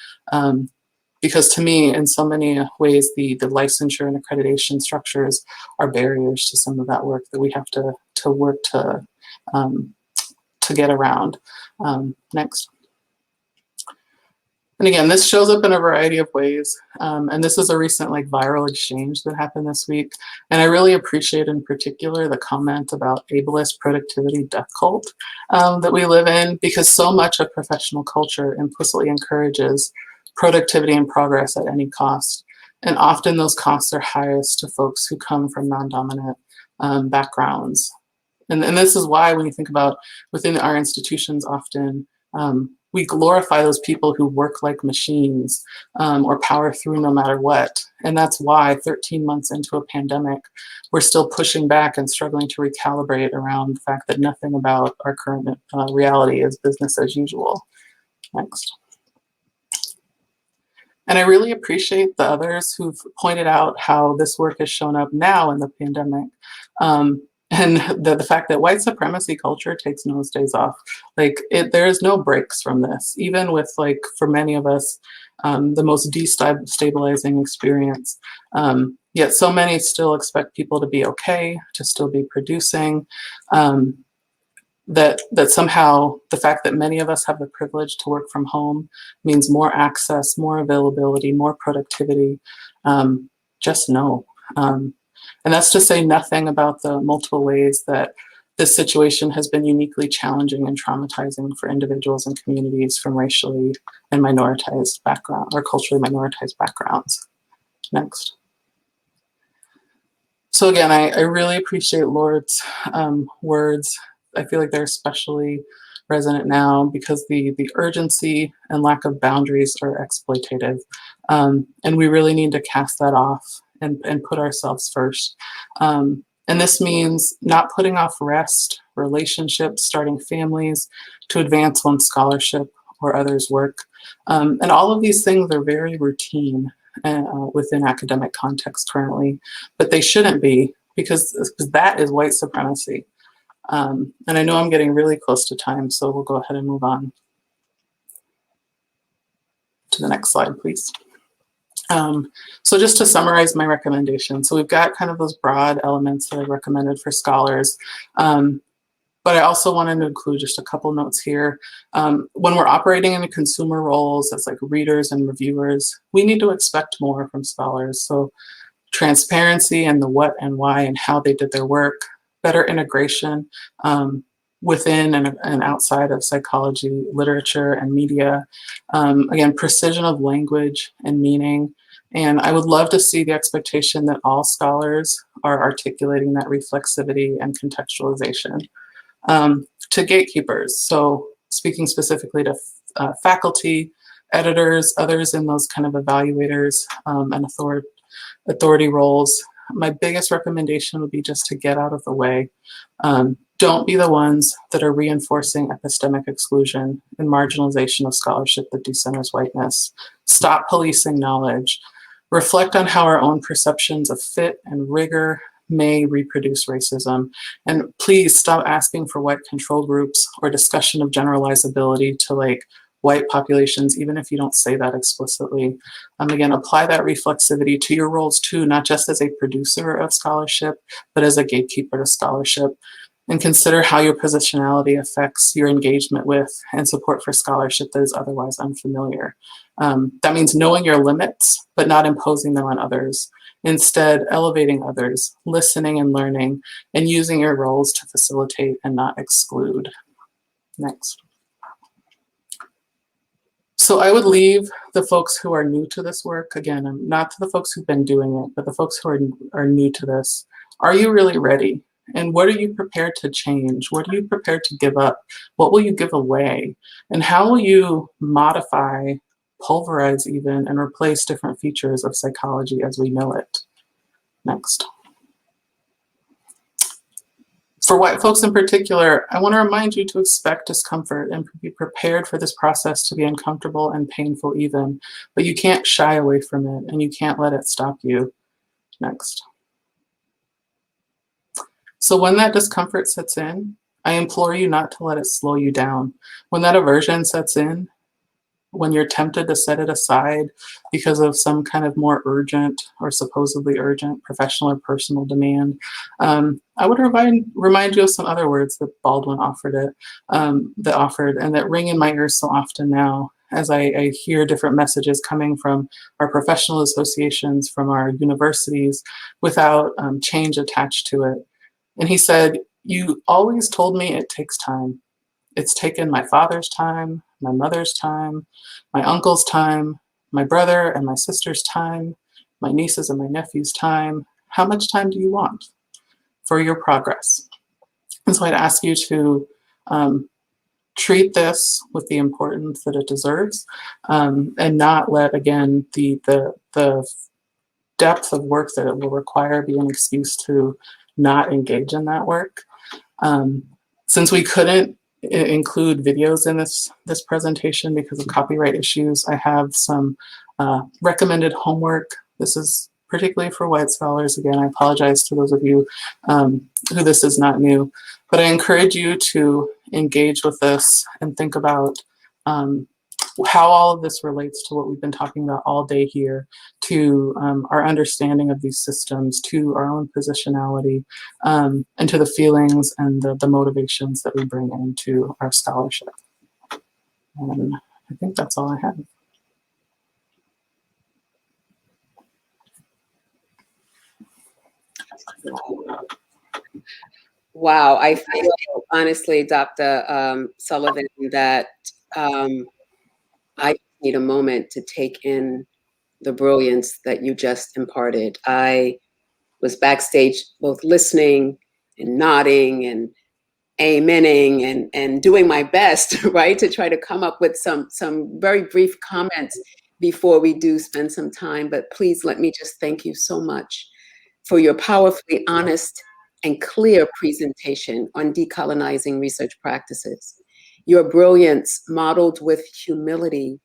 Because to me, in so many ways, the licensure and accreditation structures are barriers to some of that work that we have to work to get around. Next. And again, this shows up in a variety of ways. And this is a recent viral exchange that happened this week. And I really appreciate in particular the comment about ableist productivity death cult that we live in, because so much of professional culture implicitly encourages productivity and progress at any cost. And often those costs are highest to folks who come from non-dominant backgrounds. And this is why when you think about within our institutions often, we glorify those people who work like machines or power through no matter what. And that's why 13 months into a pandemic, we're still pushing back and struggling to recalibrate around the fact that nothing about our current reality is business as usual. Next. And I really appreciate the others who've pointed out how this work has shown up now in the pandemic. And the fact that white supremacy culture takes no days off. There is no breaks from this, even with for many of us, the most destabilizing experience. Yet so many still expect people to be okay, to still be producing. That somehow the fact that many of us have the privilege to work from home means more access, more availability, more productivity. Just no. And that's to say nothing about the multiple ways that this situation has been uniquely challenging and traumatizing for individuals and communities from racially and minoritized background or culturally minoritized backgrounds. Next. So again, I really appreciate Lord's words. I feel like they're especially resonant now because the urgency and lack of boundaries are exploitative. And we really need to cast that off and put ourselves first. And this means not putting off rest, relationships, starting families to advance one's scholarship or others' work. And all of these things are very routine within academic context currently, but they shouldn't be because that is white supremacy. And I know I'm getting really close to time, so we'll go ahead and move on to the next slide, please. So just to summarize my recommendation, so we've got kind of those broad elements that I recommended for scholars, but I also wanted to include just a couple notes here. When we're operating in consumer roles as like readers and reviewers, we need to expect more from scholars. So transparency and the what and why and how they did their work, better integration within and outside of psychology, literature, and media. Again, precision of language and meaning. And I would love to see the expectation that all scholars are articulating that reflexivity and contextualization. To gatekeepers, so speaking specifically to faculty, editors, others in those kind of evaluators and authority roles, my biggest recommendation would be just to get out of the way. Don't be the ones that are reinforcing epistemic exclusion and marginalization of scholarship that decenters whiteness. Stop policing knowledge. Reflect on how our own perceptions of fit and rigor may reproduce racism. And please stop asking for white control groups or discussion of generalizability to like white populations, even if you don't say that explicitly. Again, apply that reflexivity to your roles too, not just as a producer of scholarship, but as a gatekeeper to scholarship. And consider how your positionality affects your engagement with and support for scholarship that is otherwise unfamiliar. That means knowing your limits, but not imposing them on others. Instead, elevating others, listening and learning, and using your roles to facilitate and not exclude. Next. So I would leave the folks who are new to this work, again, not to the folks who've been doing it, but the folks who are new to this. Are you really ready? And what are you prepared to change? What are you prepared to give up? What will you give away? And how will you modify, pulverize even, and replace different features of psychology as we know it? Next. For white folks in particular, I want to remind you to expect discomfort and be prepared for this process to be uncomfortable and painful even, but you can't shy away from it and you can't let it stop you. Next. So when that discomfort sets in, I implore you not to let it slow you down. When that aversion sets in, when you're tempted to set it aside because of some kind of more urgent or supposedly urgent professional or personal demand, I would remind you of some other words that Baldwin offered and that ring in my ears so often now as I hear different messages coming from our professional associations, from our universities, without change attached to it. And he said, "You always told me it takes time. It's taken my father's time, my mother's time, my uncle's time, my brother and my sister's time, my nieces and my nephew's time. How much time do you want for your progress?" And so I'd ask you to treat this with the importance that it deserves, and not let, again, the depth of work that it will require be an excuse to not engage in that work. Since we couldn't include videos in this presentation because of copyright issues, I have some recommended homework. This is particularly for white scholars. Again, I apologize to those of you who this is not new, but I encourage you to engage with this and think about how all of this relates to what we've been talking about all day here, to our understanding of these systems, to our own positionality, and to the feelings and the motivations that we bring into our scholarship. And I think that's all I have. Wow, I feel honestly, Dr. Sullivan, that I need a moment to take in the brilliance that you just imparted. I was backstage both listening and nodding and amening and doing my best, right, to try to come up with some very brief comments before we do spend some time. But please let me just thank you so much for your powerfully honest and clear presentation on decolonizing research practices. Your brilliance, modeled with humility,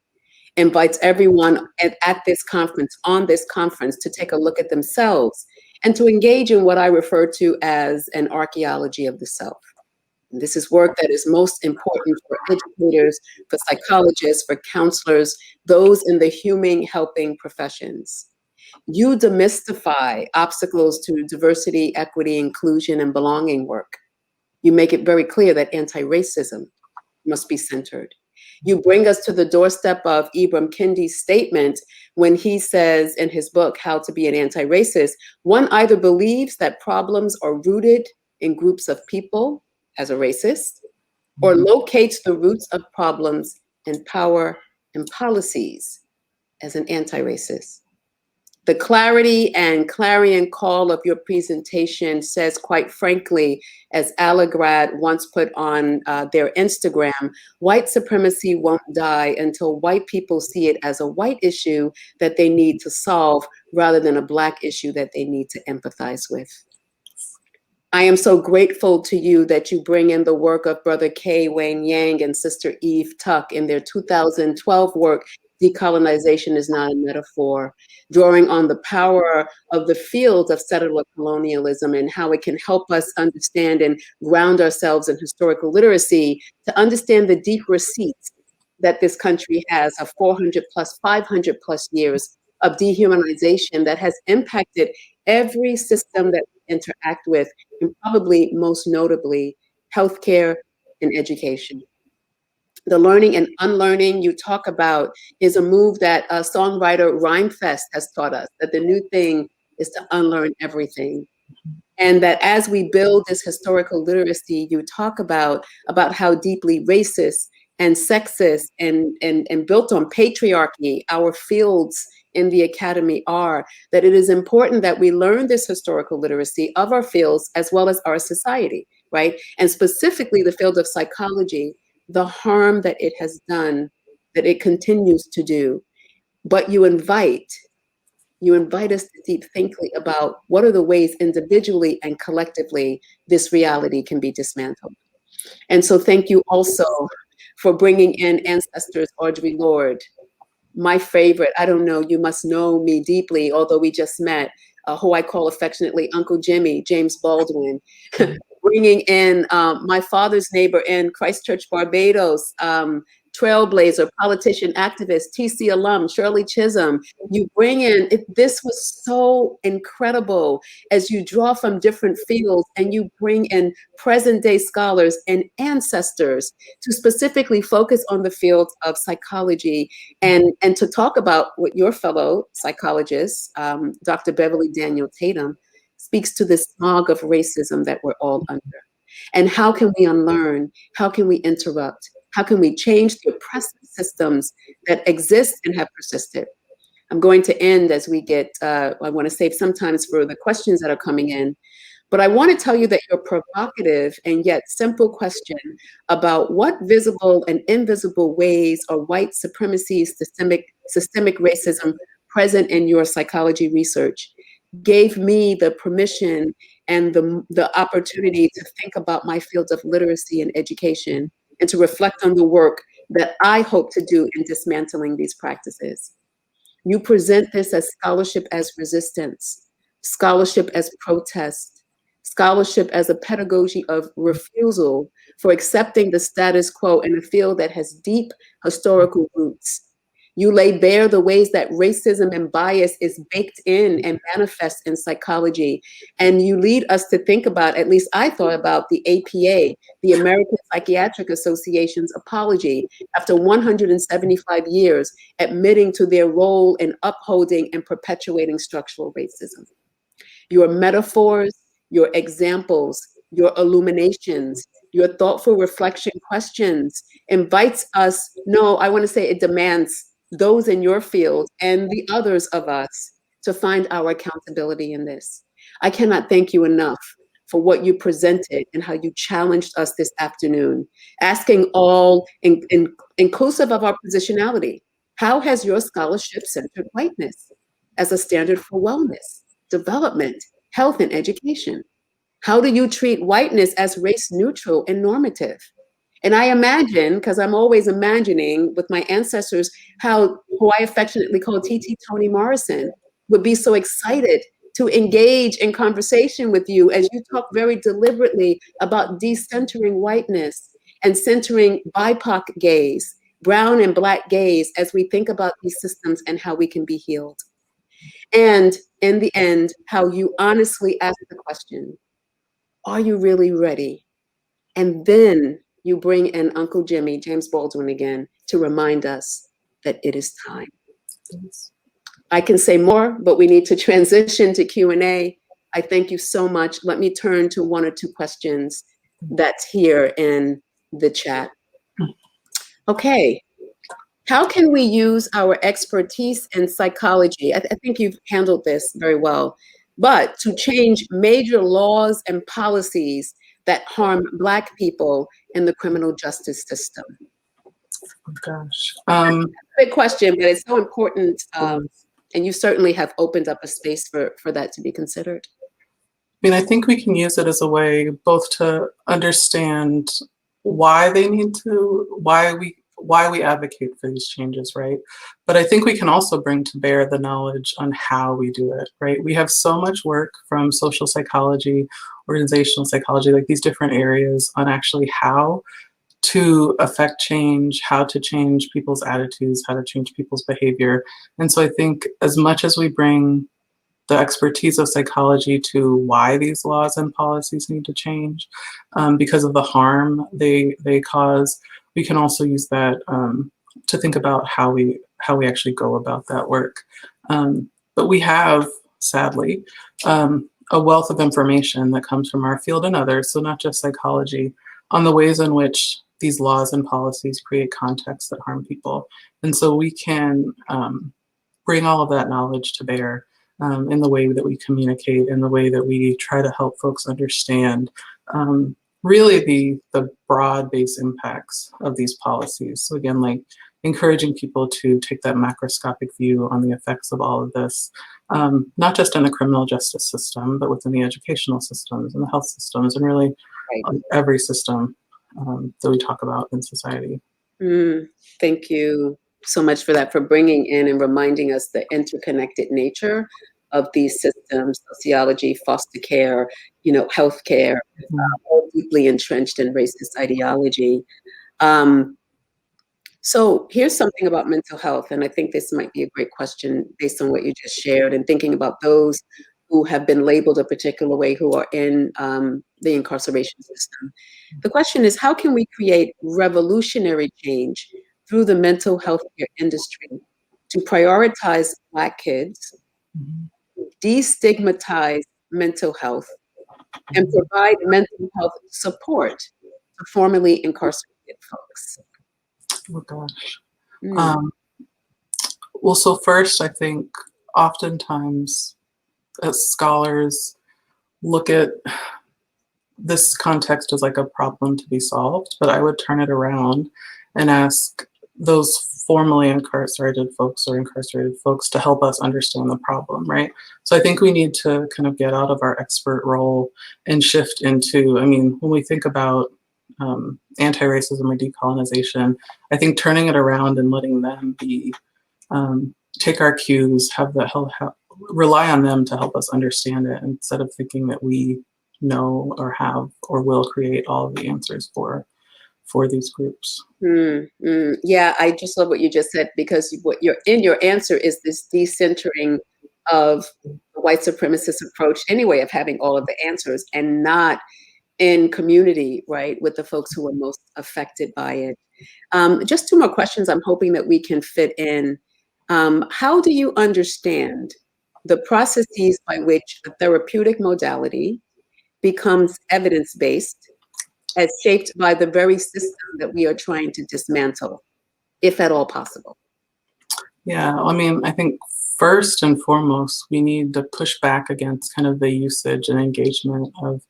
invites everyone at this conference, on this conference, to take a look at themselves and to engage in what I refer to as an archaeology of the self. And this is work that is most important for educators, for psychologists, for counselors, those in the human helping professions. You demystify obstacles to diversity, equity, inclusion, and belonging work. You make it very clear that anti-racism must be centered. You bring us to the doorstep of Ibram Kendi's statement when he says in his book, How to Be an Anti-Racist, one either believes that problems are rooted in groups of people as a racist, or locates the roots of problems in power and policies as an anti-racist. The clarity and clarion call of your presentation says, quite frankly, as Allegrad once put on their Instagram, white supremacy won't die until white people see it as a white issue that they need to solve rather than a Black issue that they need to empathize with. I am so grateful to you that you bring in the work of Brother K. Wayne Yang and Sister Eve Tuck in their 2012 work, Decolonization is Not a Metaphor, drawing on the power of the field of settler colonialism and how it can help us understand and ground ourselves in historical literacy to understand the deep receipts that this country has of 400 plus, 500 plus years of dehumanization that has impacted every system that we interact with, and probably most notably, healthcare and education. The learning and unlearning you talk about is a move that songwriter Rhymefest has taught us, that the new thing is to unlearn everything. And that as we build this historical literacy, you talk about how deeply racist and sexist and built on patriarchy our fields in the academy are, that it is important that we learn this historical literacy of our fields as well as our society, right? And specifically the field of psychology, the harm that it has done, that it continues to do. But you invite us to deep think about what are the ways individually and collectively this reality can be dismantled. And so thank you also for bringing in ancestors, Audre Lorde, my favorite, I don't know, you must know me deeply, although we just met, who I call affectionately Uncle Jimmy, James Baldwin, bringing in my father's neighbor in Christchurch, Barbados, trailblazer, politician, activist, TC alum, Shirley Chisholm. You bring in, this was so incredible as you draw from different fields and you bring in present day scholars and ancestors to specifically focus on the field of psychology and to talk about what your fellow psychologist, Dr. Beverly Daniel Tatum, speaks to this smog of racism that we're all under. And how can we unlearn? How can we interrupt? How can we change the oppressive systems that exist and have persisted? I'm going to end as we get, I want to save some time for the questions that are coming in, but I want to tell you that your provocative and yet simple question about what visible and invisible ways are white supremacy, systemic racism present in your psychology research gave me the permission and the opportunity to think about my fields of literacy and education and to reflect on the work that I hope to do in dismantling these practices. You present this as scholarship as resistance, scholarship as protest, scholarship as a pedagogy of refusal for accepting the status quo in a field that has deep historical roots. You lay bare the ways that racism and bias is baked in and manifests in psychology. And you lead us to think about, at least I thought about the APA, the American Psychiatric Association's apology after 175 years, admitting to their role in upholding and perpetuating structural racism. Your metaphors, your examples your illuminations, your thoughtful reflection questions, invites us, no, I want to say it demands those in your field and the others of us to find our accountability in this. I cannot thank you enough for what you presented and how you challenged us this afternoon, asking all, inclusive of our positionality, how has your scholarship centered whiteness as a standard for wellness, development, health, and education? How do you treat whiteness as race neutral and normative? And I imagine, because I'm always imagining with my ancestors, how who I affectionately call T.T. Toni Morrison would be so excited to engage in conversation with you as you talk very deliberately about decentering whiteness and centering BIPOC gaze, brown and Black gaze, as we think about these systems and how we can be healed. And in the end, how you honestly ask the question, are you really ready? And then you bring in Uncle Jimmy, James Baldwin again, to remind us that it is time. I can say more, but we need to transition to Q&A. I thank you so much. Let me turn to one or two questions that's here in the chat. Okay. How can we use our expertise in psychology? I think you've handled this very well, but to change major laws and policies that harm Black people in the criminal justice system? Oh gosh. Big question, but it's so important. And you certainly have opened up a space for that to be considered. I mean, I think we can use it as a way both to understand why they need to, why we advocate for these changes, right? But I think we can also bring to bear the knowledge on how we do it, right? We have so much work from social psychology, organizational psychology, like these different areas on actually how to affect change, how to change people's attitudes, how to change people's behavior. And so I think as much as we bring the expertise of psychology to why these laws and policies need to change because of the harm they cause, we can also use that to think about how we actually go about that work. But we have, sadly, a wealth of information that comes from our field and others, so not just psychology, on the ways in which these laws and policies create contexts that harm people. And so we can bring all of that knowledge to bear in the way that we communicate, in the way that we try to help folks understand really the broad-based impacts of these policies. So again, like encouraging people to take that macroscopic view on the effects of all of this, not just in the criminal justice system, but within the educational systems and the health systems, and really every system that we talk about in society. Thank you so much for that, for bringing in and reminding us the interconnected nature of these systems, sociology, foster care, healthcare, all deeply entrenched in racist ideology. So here's something about mental health, and I think this might be a great question based on what you just shared, and thinking about those who have been labeled a particular way, who are in the incarceration system. The question is, how can we create revolutionary change through the mental health care industry to prioritize Black kids, destigmatize mental health, and provide mental health support to formerly incarcerated folks? Oh gosh. Well, so first, I think oftentimes as scholars look at this context as like a problem to be solved, but I would turn it around and ask those formerly incarcerated folks or incarcerated folks to help us understand the problem, right? So I think we need to kind of get out of our expert role and shift into, I mean, when we think about anti-racism or decolonization, I think turning it around and letting them be, take our cues, rely on them to help us understand it, instead of thinking that we know or have or will create all of the answers for these groups. Yeah, I just love what you just said, because what you're in your answer is this decentering of the white supremacist approach anyway, of having all of the answers and not in community, right, with the folks who are most affected by it. Just two more questions I'm hoping that we can fit in. How do you understand the processes by which a therapeutic modality becomes evidence-based, as shaped by the very system that we are trying to dismantle, if at all possible? Yeah, I mean, I think first and foremost, we need to push back against kind of the usage and engagement of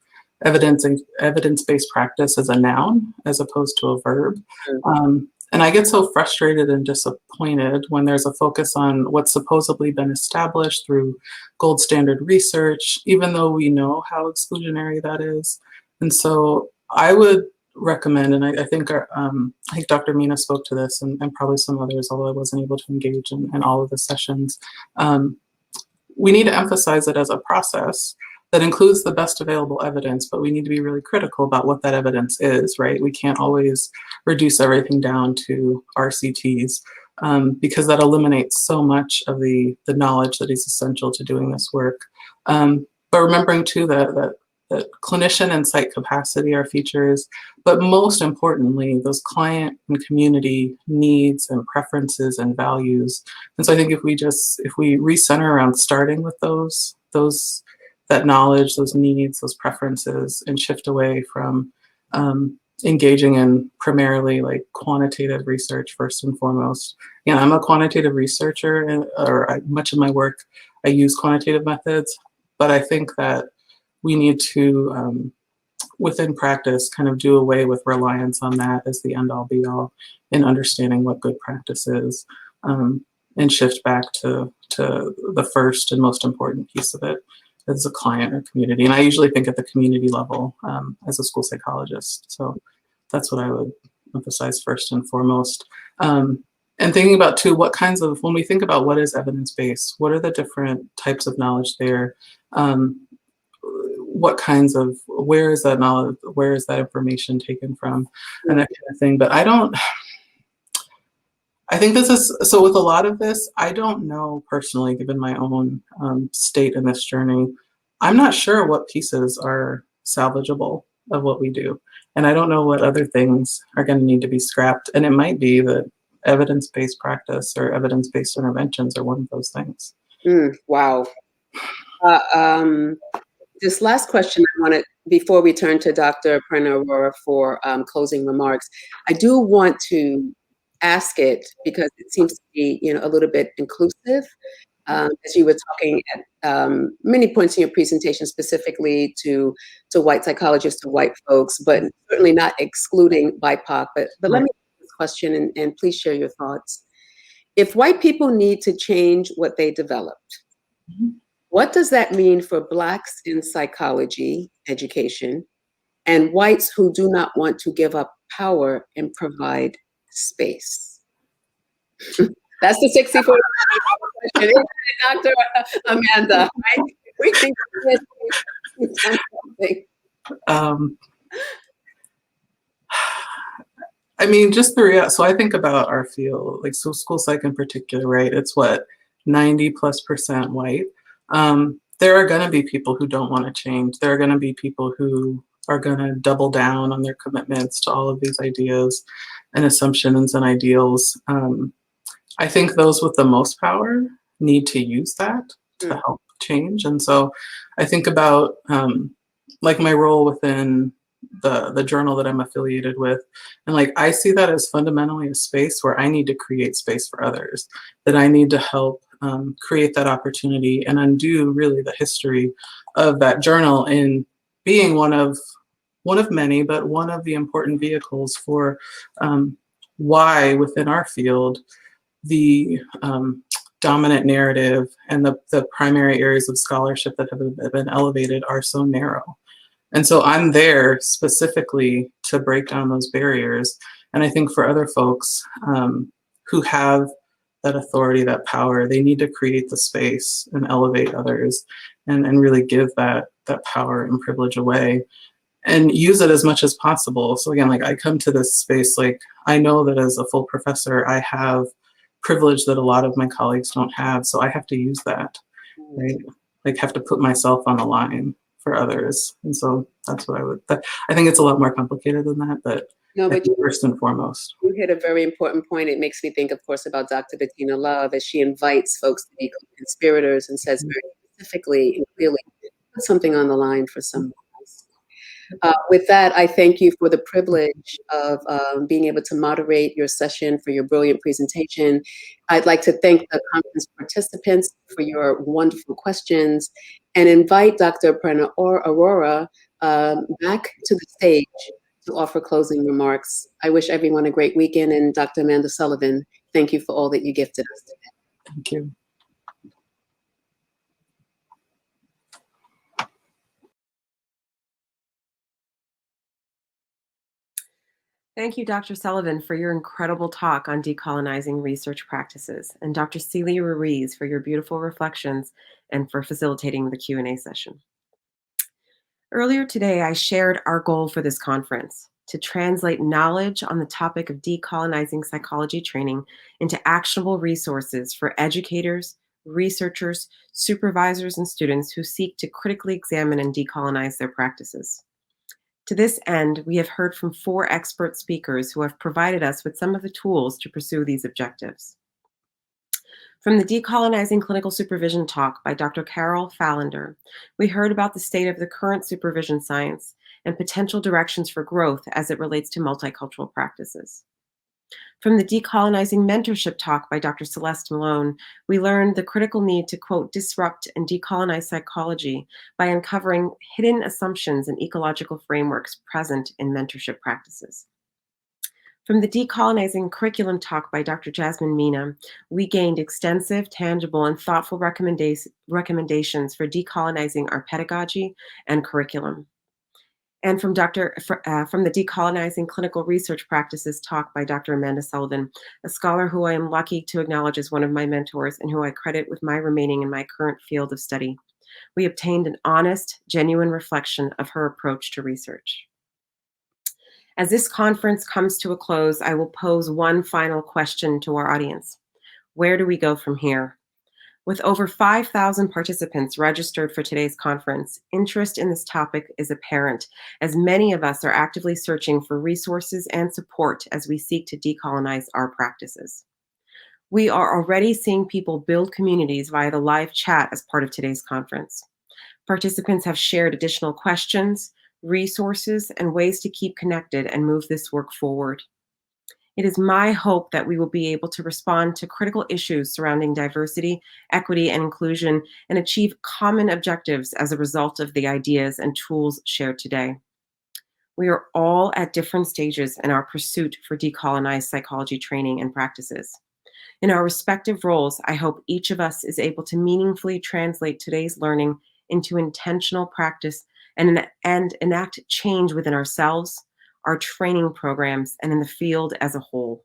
evidence-based practice as a noun as opposed to a verb. And I get so frustrated and disappointed when there's a focus on what's supposedly been established through gold standard research, even though we know how exclusionary that is. And so I would recommend, and I think Dr. Mina spoke to this, and probably some others, although I wasn't able to engage in all of the sessions. We need to emphasize it as a process that includes the best available evidence, but we need to be really critical about what that evidence is, right? We can't always reduce everything down to RCTs because that eliminates so much of the knowledge that is essential to doing this work. But remembering too that clinician and site capacity are features, but most importantly, those client and community needs and preferences and values. And so I think if we recenter around starting with that knowledge, those needs, those preferences, and shift away from engaging in primarily like quantitative research first and foremost. Yeah, I'm a quantitative researcher, much of my work, I use quantitative methods, but I think that we need to, within practice, kind of do away with reliance on that as the end-all be-all in understanding what good practice is, and shift back to the first and most important piece of it as a client or community. And I usually think at the community level as a school psychologist. So that's what I would emphasize first and foremost. And thinking about too, when we think about what is evidence-based, what are the different types of knowledge there? Where is that knowledge, where is that information taken from, and that kind of thing. But I think so with a lot of this, I don't know personally, given my own state in this journey, I'm not sure what pieces are salvageable of what we do. And I don't know what other things are going to need to be scrapped. And it might be that evidence-based practice or evidence-based interventions are one of those things. Wow. This last question I wanted, before we turn to Dr. Prerna Arora for closing remarks, I do want to ask it because it seems to be, a little bit inclusive. As you were talking at many points in your presentation, specifically to white psychologists, to white folks, but certainly not excluding BIPOC. But let me ask this question, and please share your thoughts. If white people need to change what they developed, what does that mean for Blacks in psychology education and whites who do not want to give up power and provide space? That's the 64 question, isn't it, Dr. Amanda? Right? We think I mean, so I think about our field, like so school psych in particular, right? It's what, 90+% white. There are going to be people who don't want to change. There are going to be people who are going to double down on their commitments to all of these ideas and assumptions and ideals. I think those with the most power need to use that to help change. And so I think about like my role within the journal that I'm affiliated with. And like, I see that as fundamentally a space where I need to create space for others, that I need to help create that opportunity and undo really the history of that journal in being one of many, but one of the important vehicles for why within our field, the dominant narrative and the primary areas of scholarship that have been elevated are so narrow. And so I'm there specifically to break down those barriers. And I think for other folks who have that authority, that power, they need to create the space and elevate others and really give that power and privilege away and use it as much as possible. So again, like I come to this space, like I know that as a full professor, I have privilege that a lot of my colleagues don't have. So I have to use that, right? Like have to put myself on the line for others. And so that's what I think it's a lot more complicated than that, but no, but first and foremost. You hit a very important point. It makes me think, of course, about Dr. Bettina Love as she invites folks to be conspirators and says very specifically and clearly, put something on the line for someone else. With that, I thank you for the privilege of being able to moderate your session, for your brilliant presentation. I'd like to thank the conference participants for your wonderful questions and invite Dr. Prerna Arora back to the stage to offer closing remarks. I wish everyone a great weekend, and Dr. Amanda Sullivan, thank you for all that you gifted us today. Thank you. Thank you, Dr. Sullivan, for your incredible talk on decolonizing research practices, and Dr. Sealey-Ruiz for your beautiful reflections and for facilitating the Q&A session. Earlier today, I shared our goal for this conference: to translate knowledge on the topic of decolonizing psychology training into actionable resources for educators, researchers, supervisors, and students who seek to critically examine and decolonize their practices. To this end, we have heard from 4 expert speakers who have provided us with some of the tools to pursue these objectives. From the Decolonizing Clinical Supervision talk by Dr. Carol Fallander, we heard about the state of the current supervision science and potential directions for growth as it relates to multicultural practices. From the Decolonizing Mentorship talk by Dr. Celeste Malone, we learned the critical need to, quote, disrupt and decolonize psychology by uncovering hidden assumptions and ecological frameworks present in mentorship practices. From the Decolonizing Curriculum talk by Dr. Jasmine Mina, we gained extensive, tangible, and thoughtful recommendations for decolonizing our pedagogy and curriculum. And from the Decolonizing Clinical Research Practices talk by Dr. Amanda Sullivan, a scholar who I am lucky to acknowledge as one of my mentors and who I credit with my remaining in my current field of study, we obtained an honest, genuine reflection of her approach to research. As this conference comes to a close, I will pose one final question to our audience. Where do we go from here? With over 5,000 participants registered for today's conference, interest in this topic is apparent, as many of us are actively searching for resources and support as we seek to decolonize our practices. We are already seeing people build communities via the live chat as part of today's conference. Participants have shared additional questions, resources, and ways to keep connected and move this work forward. It is my hope that we will be able to respond to critical issues surrounding diversity, equity, and inclusion and achieve common objectives as a result of the ideas and tools shared today. We are all at different stages in our pursuit for decolonized psychology training and practices. In our respective roles, I hope each of us is able to meaningfully translate today's learning into intentional practice and enact change within ourselves, our training programs, and in the field as a whole.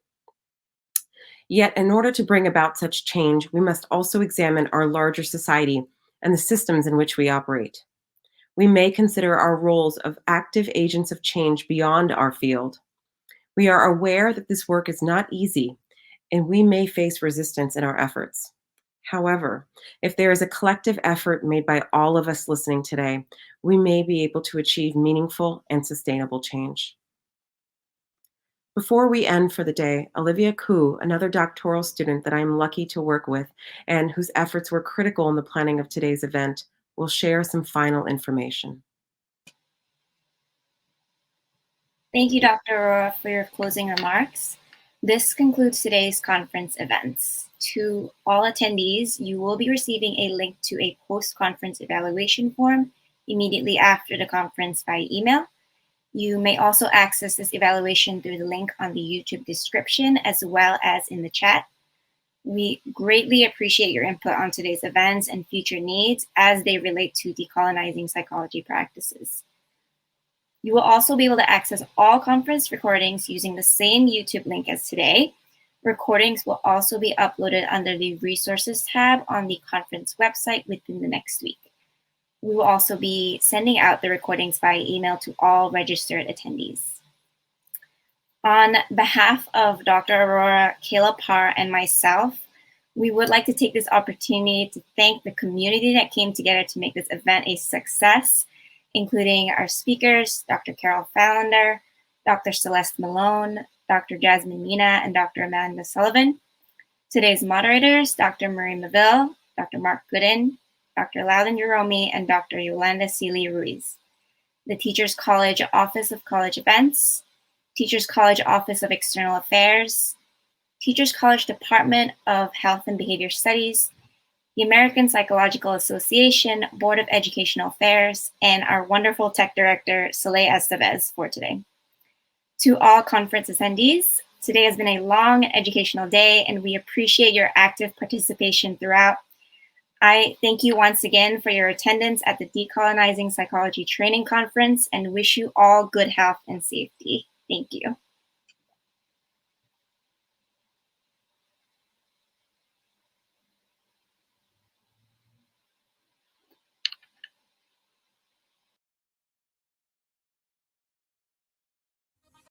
Yet, in order to bring about such change, we must also examine our larger society and the systems in which we operate. We may consider our roles of active agents of change beyond our field. We are aware that this work is not easy, and we may face resistance in our efforts. However, if there is a collective effort made by all of us listening today, we may be able to achieve meaningful and sustainable change. Before we end for the day, Olivia Khoo, another doctoral student that I'm lucky to work with and whose efforts were critical in the planning of today's event, will share some final information. Thank you, Dr. Arora, for your closing remarks. This concludes today's conference events. To all attendees, you will be receiving a link to a post-conference evaluation form immediately after the conference by email. You may also access this evaluation through the link on the YouTube description as well as in the chat. We greatly appreciate your input on today's events and future needs as they relate to decolonizing psychology practices. You will also be able to access all conference recordings using the same YouTube link as today. Recordings will also be uploaded under the Resources tab on the conference website within the next week. We will also be sending out the recordings by email to all registered attendees. On behalf of Dr. Arora, Kayla Parr, and myself, we would like to take this opportunity to thank the community that came together to make this event a success, including our speakers, Dr. Carol Fallander, Dr. Celeste Malone, Dr. Jasmine Mina, and Dr. Amanda Sullivan. Today's moderators, Dr. Marie Maville, Dr. Mark Gooden, Dr. Loudon Yeromi, and Dr. Yolanda Sealey-Ruiz. the Teachers College Office of College Events, Teachers College Office of External Affairs, Teachers College Department of Health and Behavior Studies, the American Psychological Association Board of Educational Affairs, and our wonderful tech director, Soleil Estevez, for today. To all conference attendees, today has been a long educational day, and we appreciate your active participation throughout. I thank you once again for your attendance at the Decolonizing Psychology Training Conference and wish you all good health and safety. Thank you.